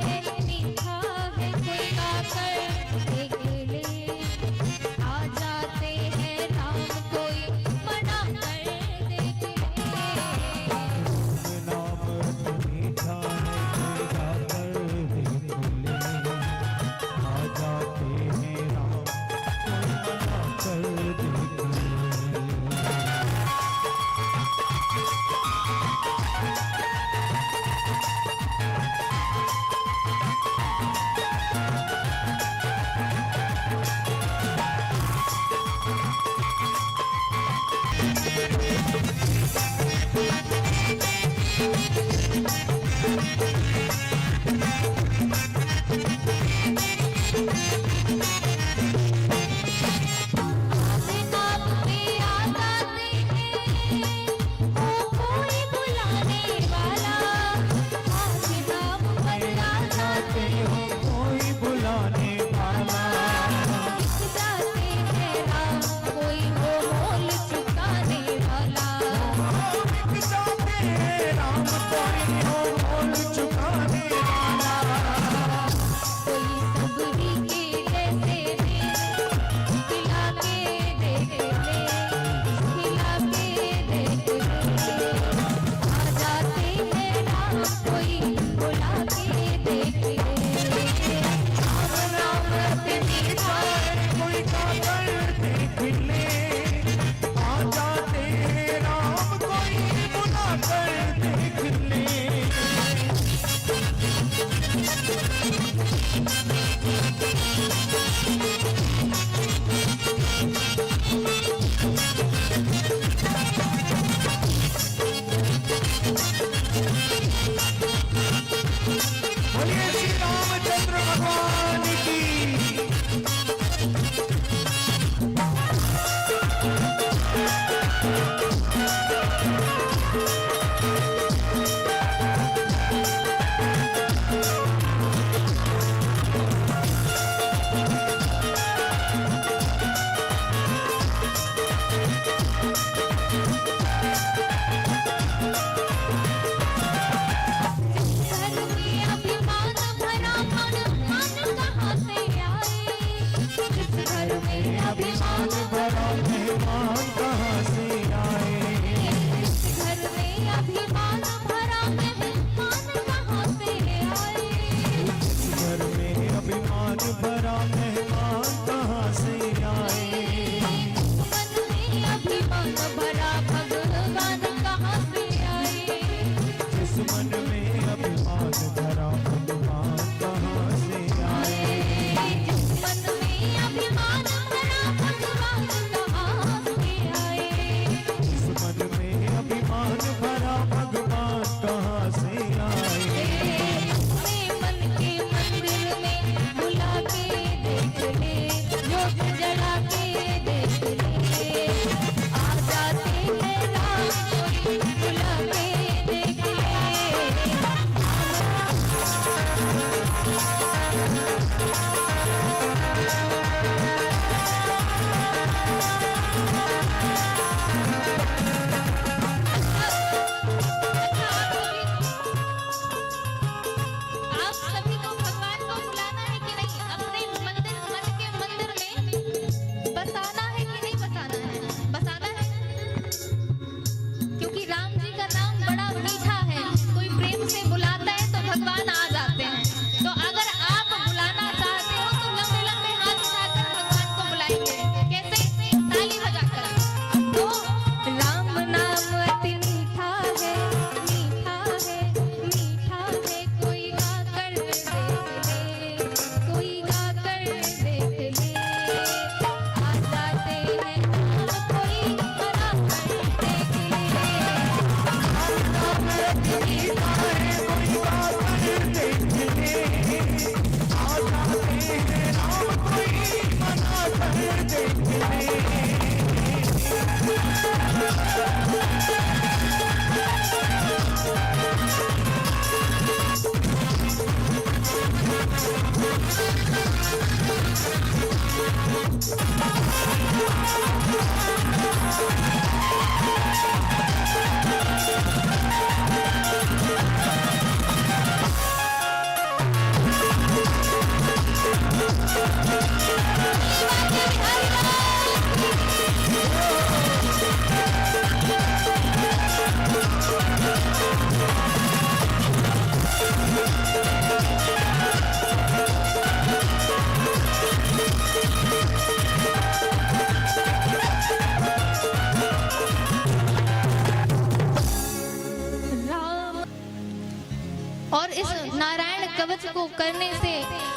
है, और इस नारायण कवच को करने से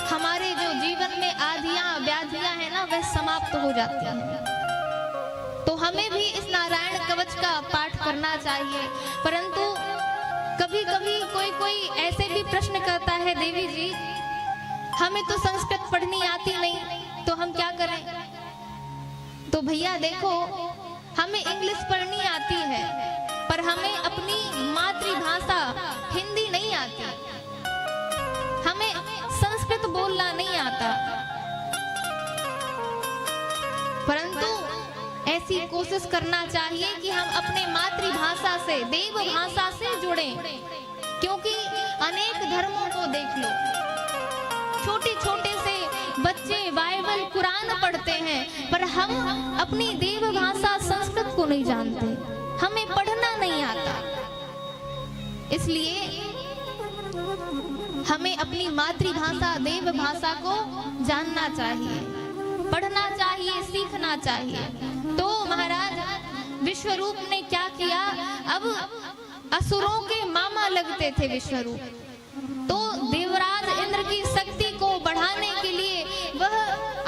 हमारे जो जीवन में आधियां व्याधियां हैं ना, वह समाप्त हो जाती हैं। तो हमें भी इस नारायण कवच का पाठ करना चाहिए। परंतु कभी कभी कोई ऐसे भी प्रश्न करता है, देवी जी हमें तो संस्कृत पढ़नी आती नहीं, तो हम क्या करें? तो भैया देखो, हमें इंग्लिश पढ़नी आती है, पर हमें अपनी मातृभाषा हिंदी नहीं आती, हमें संस्कृत बोलना नहीं आता। परंतु ऐसी कोशिश करना चाहिए कि हम अपने मातृभाषा से, देव भाषा से जुड़ें, क्योंकि अनेक धर्मों को देख लो, छोटे छोटे से बच्चे बाइबल कुरान पढ़ते हैं, पर हम अपनी देव भाषा संस्कृत को नहीं जानते, हमें पढ़ना नहीं आता। इसलिए हमें अपनी मातृभाषा देव भाषा को जानना चाहिए, पढ़ना चाहिए, सीखना चाहिए। तो महाराज विश्वरूप ने क्या किया? अब असुरों के मामा लगते थे विश्वरूप, तो देवराज इंद्र की शक्ति को बढ़ाने के लिए वह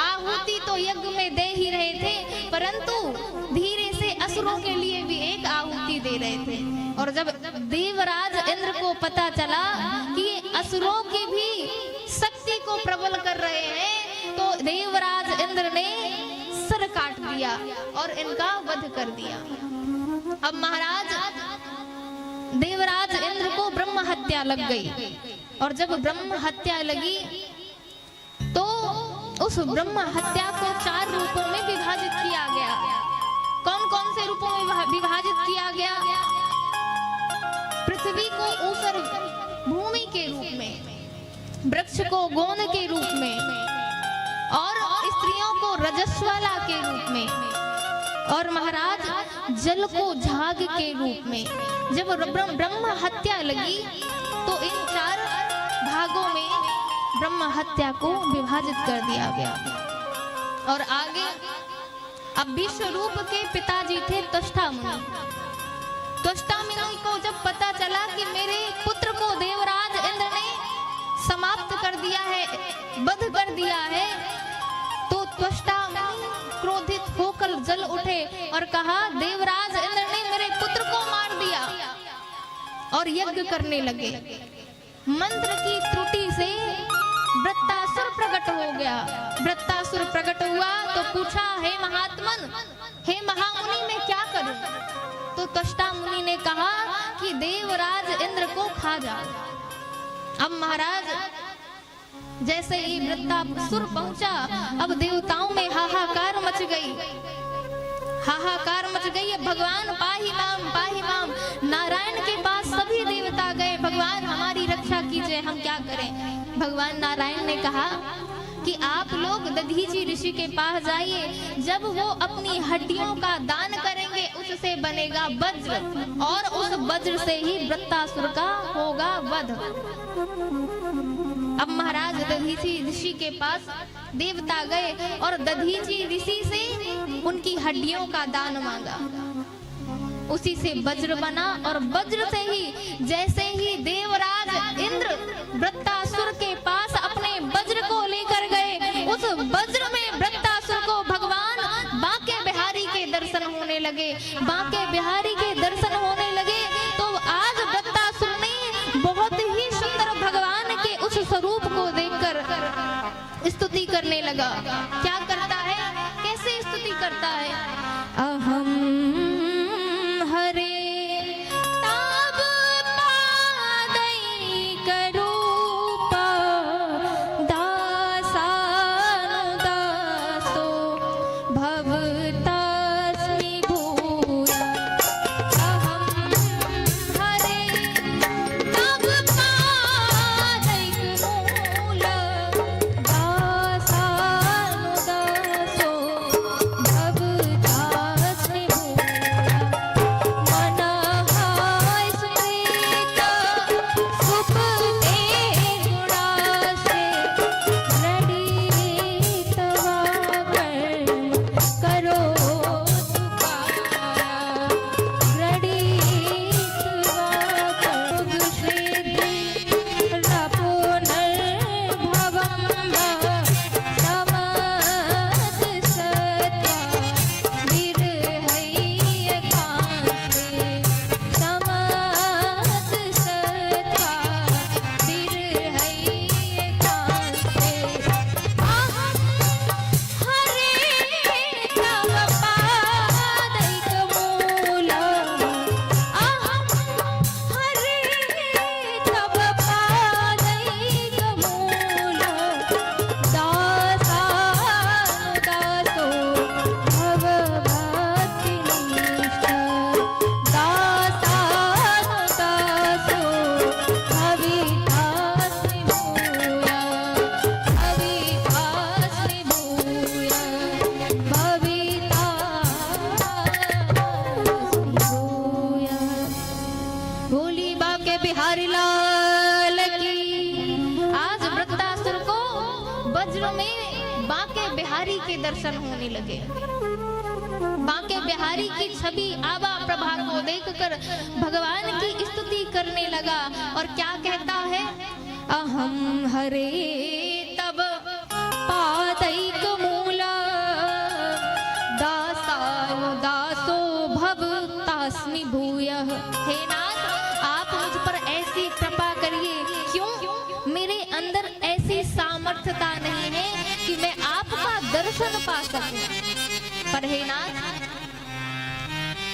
आहुति तो यज्ञ में दे ही रहे थे, परंतु धीरे से असुरों के लिए भी एक आहुति दे रहे थे। और जब देवराज इंद्र को पता चला कि ये असुरों की भी शक्ति को प्रबल कर रहे हैं, तो देवराज इंद्र ने सर काट दिया और इनका वध कर दिया। अब महाराज देवराज इंद्र को ब्रह्म हत्या लग गई, और जब ब्रह्म हत्या लगी तो उस ब्रह्म हत्या को 4 रूपों में विभाजित किया गया। कौन कौन से रूपों में विभाजित किया गया? पृथ्वी को ऊसर भूमि के रूप में, वृक्ष को गोंद के रूप में, और स्त्रियों को रजस्वला के रूप में, और महाराज जल को झाग के रूप में। जब ब्रह्म हत्या लगी तो इन 4 भागों में ब्रह्म हत्या को विभाजित कर दिया गया। और आगे अब विश्वरूप के पिताजी थे त्वष्टा मुनि। त्वष्टा मुनि को जब पता चला कि मेरे पुत्र को देवराज इंद्र ने समाप्त कर दिया है, वध कर दिया है, तो त्वष्टा मुनि क्रोधित होकर जल उठे और कहा, देवराज इंद्र ने मेरे पुत्र को मार दिया, और यज्ञ करने लगे। मंत्र की त्रुटि से वृत्तासुर प्रकट हो गया। वृत्तासुर प्रकट हुआ तो पूछा, हे महात्मन, हे महामुनि, मैं क्या करूं? तो त्वष्टा मुनि ने कहा कि देवराज इंद्र को खा जाओ। अब महाराज जैसे ही वृत्तासुर पहुंचा, अब देवताओं में हाहाकार मच गई, हाहाकार मच गई। अब भगवान पाहि माम, पाहि माम, नारायण के पास सभी देवता गए, भगवान हमारी रक्षा कीजिए, हम क्या करें? भगवान नारायण ने कहा कि आप लोग दधीचि ऋषि के पास जाइए, जब वो अपनी हड्डियों का दान करेंगे उससे बनेगा वज्र, और उस वज्र से ही वृत्तासुर का होगा वध। अब महाराज दधीचि ऋषि के पास देवता गए और दधीचि ऋषि से उनकी हड्डियों का दान मांगा, उसी से वज्र बना। और वज्र से ही, जैसे ही देवराज इंद्र वृत्तासुर के पास अपने वज्र को लेकर गए, उस वज्र में वृत्तासुर को भगवान बांके बिहारी के दर्शन होने लगे। बांके बिहारी के दर्शन होने लगे तो आज वृत्तासुर लगा। क्या करता है, कैसे स्तुति करता है? अहम हरे तब पादैक रूप दासानुदासो भवतास्मि भूया। अहम हरे तब पादैक मूल दासानुदासो भवतास्मि भूया। मनः स्मृत सुपते गुणासे रडित वाकर्म करो तुकारा। रडित वाकर्म सिद्धि रपुनर्भवं समस्त सत्वा विरहैयकांते। समस्त सत्वा विरहैयकांते। अहं हरे तव पादैक मूल। अहं हरे तव पादैक मूल दासानुदासो भवभक्तिनिष्ठ। दासानुदासो भवितास्मि भूया। भवितास्मि भूया। भवितास्मि भूया। भोली बाके बिहारी लाल की। आज वृत्तासुर को वज्र में बाके बिहारी के दर्शन होने लगे। बाके बिहारी की छवि आभा प्रभा को देखकर भगवान की स्तुति करने लगा और क्या कहता है? अहम हरे तब पादैक मूल दासानुदासो भवतास्मि भूयः। हे नाथ, आप मुझ पर ऐसी कृपा करिए। क्यों? मेरे अंदर ऐसी सामर्थ्यता नहीं है कि मैं आपका दर्शन पा सकूं। पर हे नाथ,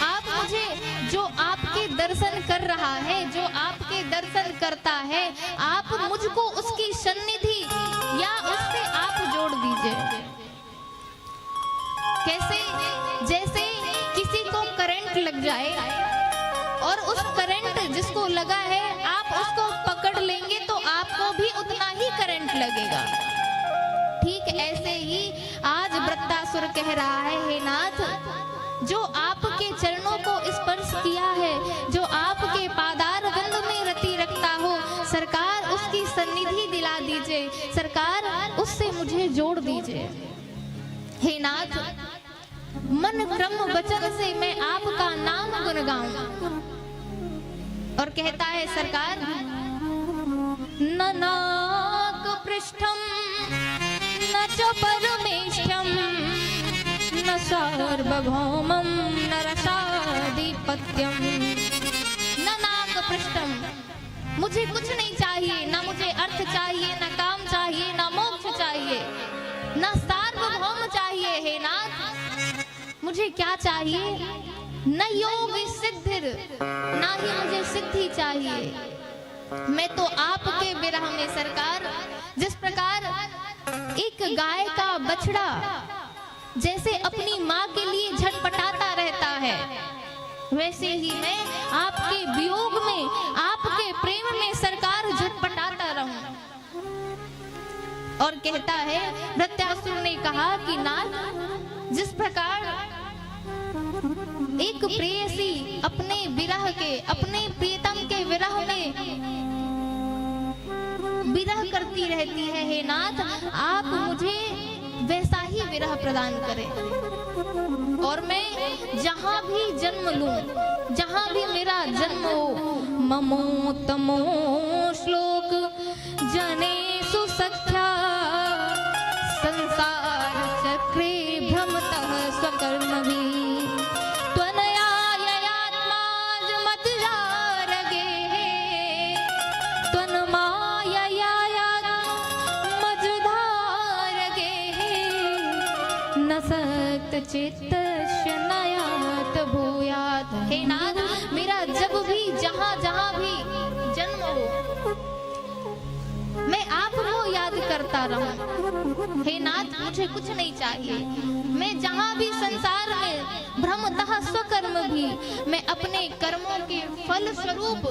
आप मुझे, जो आपके दर्शन कर रहा है, जो आपके दर्शन करता है, आप मुझको उसकी सन्निधि या उससे आप जोड़ दीजिए। कैसे? जैसे किसी को करंट लग जाए और उस करंट जिसको लगा है आप उसको पकड़ लेंगे तो आपको भी उतना ही करंट लगेगा। ठीक ऐसे ही आज वृत्तासुर कह रहा है, हे नाथ, जो आपके चरणों को स्पर्श किया है, जो आपके पादार विंद में रति रखता हो, सरकार उसकी सन्निधि दिला दीजिए। सरकार उससे मुझे जोड़ दीजिए। हे नाथ, मन क्रम वचन से मैं आपका नाम गुण गाऊं। और कहता है सरकार, न नाक पृष्ठम न च परमेष्ठ्यम न सार्वभौमं न रसाधिपत्यम। न नाक पृष्ठम, मुझे कुछ नहीं चाहिए, ना मुझे अर्थ चाहिए, ना काम चाहिए, ना मोक्ष चाहिए, ना सार्वभौम चाहिए। हे नाथ, मुझे क्या चाहिए? न योग सिद्धिर, ना ही मुझे सिद्धि चाहिए। मैं तो आपके विरह में सरकार, जिस प्रकार एक गाय का बछड़ा जैसे अपनी माँ के लिए झटपटाता रहता है, वैसे ही मैं आपके वियोग में, आपके प्रेम में सरकार झटपटाता रहूं। और कहता है, वृत्तासुर ने कहा कि नाथ, जिस प्रकार एक प्रेयसी अपने विरह के, अपने प्रियतम के विरह में विरह करती रहती है, हे नाथ, आप मुझे वैसा ही विरह प्रदान करें। और मैं जहां भी जन्म लूं, जहां भी मेरा जन्म हो, ममोत्तमो श्लोक जनेषु सख्या संसार चक्रे भ्रमतः स्वकर्मभिः। त्वन्मायया चित्त शनायात भूयात। हे नाथ, मेरा जब भी जहां जहां भी जन्म हो, मैं आपको याद करता रहूं। हे नाथ, मुझे कुछ नहीं चाहिए। मैं जहां भी संसार में भ्रमतः स्वकर्म भी, मैं अपने कर्मों के फल स्वरूप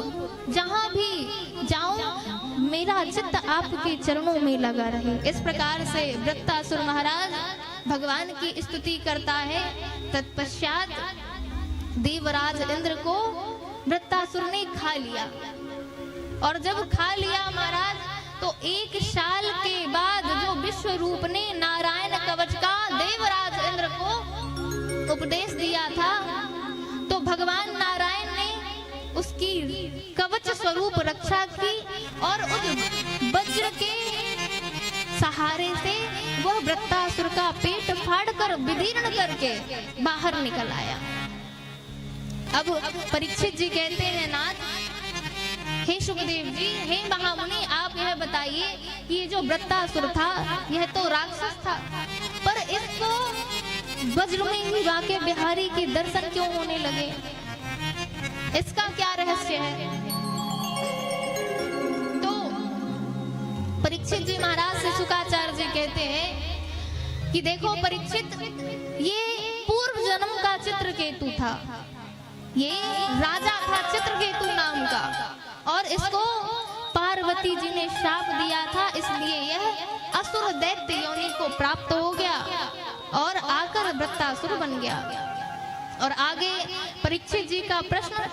जहां भी जाऊं, मेरा चित्त आपके चरणों में लगा रहे। इस प्रकार से वृत्तासुर महाराज भगवान की स्तुति करता है। तत्पश्चात देवराज इंद्र को वृत्तासुर ने खा लिया, और जब खा लिया महाराज, तो एक साल के बाद जो विश्व रूप ने नारायण कवच का देवराज इंद्र को उपदेश दिया था, तो भगवान नारायण ने उसकी कवच स्वरूप रक्षा की, और उस वज्र के सहारे से वह वृत्तासुर का पेट फाड़कर विदीर्ण करके बाहर निकल आया। अब परीक्षित जी कहते हैं, नाथ, हे सुखदेव जी, हे महामुनि, आप यह बताइए कि ये जो वृत्तासुर था, यह तो राक्षस था, पर इसको वज्र में ही वाके बिहारी के दर्शन क्यों होने लगे? इसका क्या रहस्य है? तो परीक्षित जी महाराज से शुकाचार्य जी कहते हैं कि देखो परीक्षित, ये पूर्व जन्म का चित्रकेतु था। ये राजा था चित्रकेतु नाम का, और इसको पार्वती जी ने श्राप दिया था, इसलिए यह असुर दैत्य योनि को प्राप्त हो गया और आकर वृत्तासुर बन गया। और आगे परीक्षित जी का प्रश्न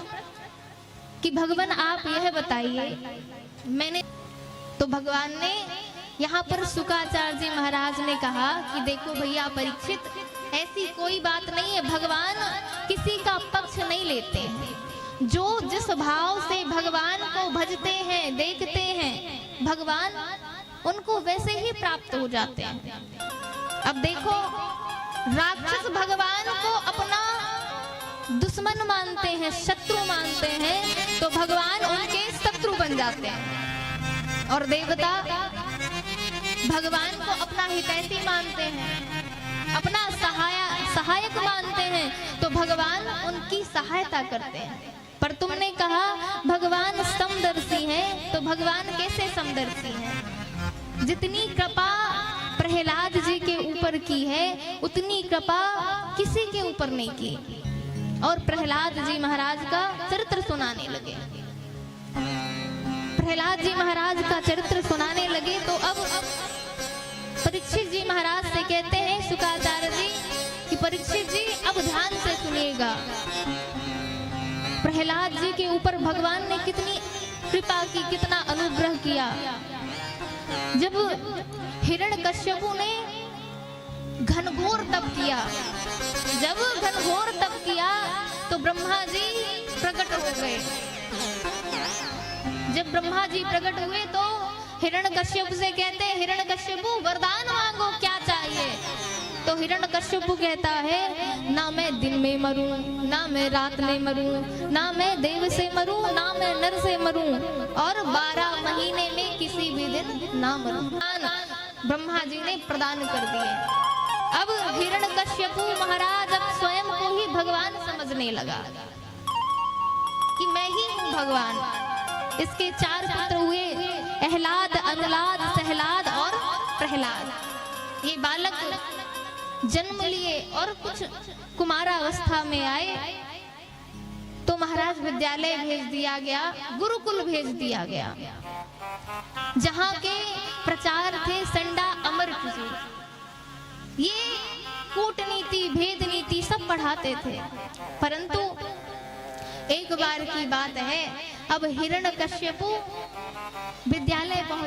कि भगवान आप यह बताइए, मैंने तो भगवान ने यहाँ पर शुकाचार्य जी महाराज ने कहा कि देखो भैया परीक्षित, ऐसी कोई बात नहीं है, भगवान किसी का पक्ष नहीं लेते हैं। जो जिस भाव से भगवान को भजते हैं, देखते हैं, भगवान उनको वैसे ही प्राप्त हो जाते हैं। अब देखो, राक्षस भगवान को अपना दुश्मन मानते हैं, शत्रु मानते हैं, तो भगवान उनके शत्रु बन जाते हैं। और देवता भगवान को अपना हितैषी मानते हैं, अपना सहायक मानते हैं, तो भगवान उनकी सहायता करते हैं। पर तुमने कहा भगवान समदर्शी हैं, तो भगवान कैसे समदर्शी हैं? जितनी कृपा प्रहलाद जी के ऊपर की है, उतनी कृपा किसी के ऊपर नहीं की। और प्रहलाद जी महाराज का चरित्र सुनाने लगे। प्रहलाद जी महाराज का चरित्र सुनाने लगे, तो अब परीक्षित जी महाराज से कहते हैं शुकाचार्य जी कि परीक्षित जी अब ध्यान से सुनिएगा। प्रहलाद जी के ऊपर भगवान ने कितनी कृपा की, कितना अनुग्रह किया। जब हिरण्यकश्यपु ने घनघोर तप किया, जब घनघोर तप किया तो ब्रह्मा जी प्रकट हो गए। जब ब्रह्मा जी प्रकट हुए तो हिरण्यकश्यप से कहते हैं, हिरण्यकश्यपु वरदान मांगो, क्या चाहिए? तो हिरण्यकश्यपु कहता है, ना मैं दिन में मरूं, ना मैं रात में मरूं, ना मैं देव से मरूं, ना मैं नर से मरूं, और 12 महीने में किसी भी दिन ना मरूं। ब्रह्मा जी ने प्रदान कर दिए। अब हिरण्यकश्यपु महाराज अब स्वयं को ही भगवान समझने लगा कि मैं ही हूँ भगवान। इसके 4 पुत्र हुए, अहलाद, अनलाद, सहलाद और प्रहलाद। ये बालक जन्म लिए और कुछ कुमारावस्था में आए तो महाराज विद्यालय भेज दिया गया, गुरुकुल भेज दिया गया, जहाँ के प्रचार थे संडा अमृत जी। ये कूटनीति, भेद नीति सब पढ़ाते थे। परंतु एक बार की बात है, अब हिरण्यकश्यपु विद्यालय पहुंच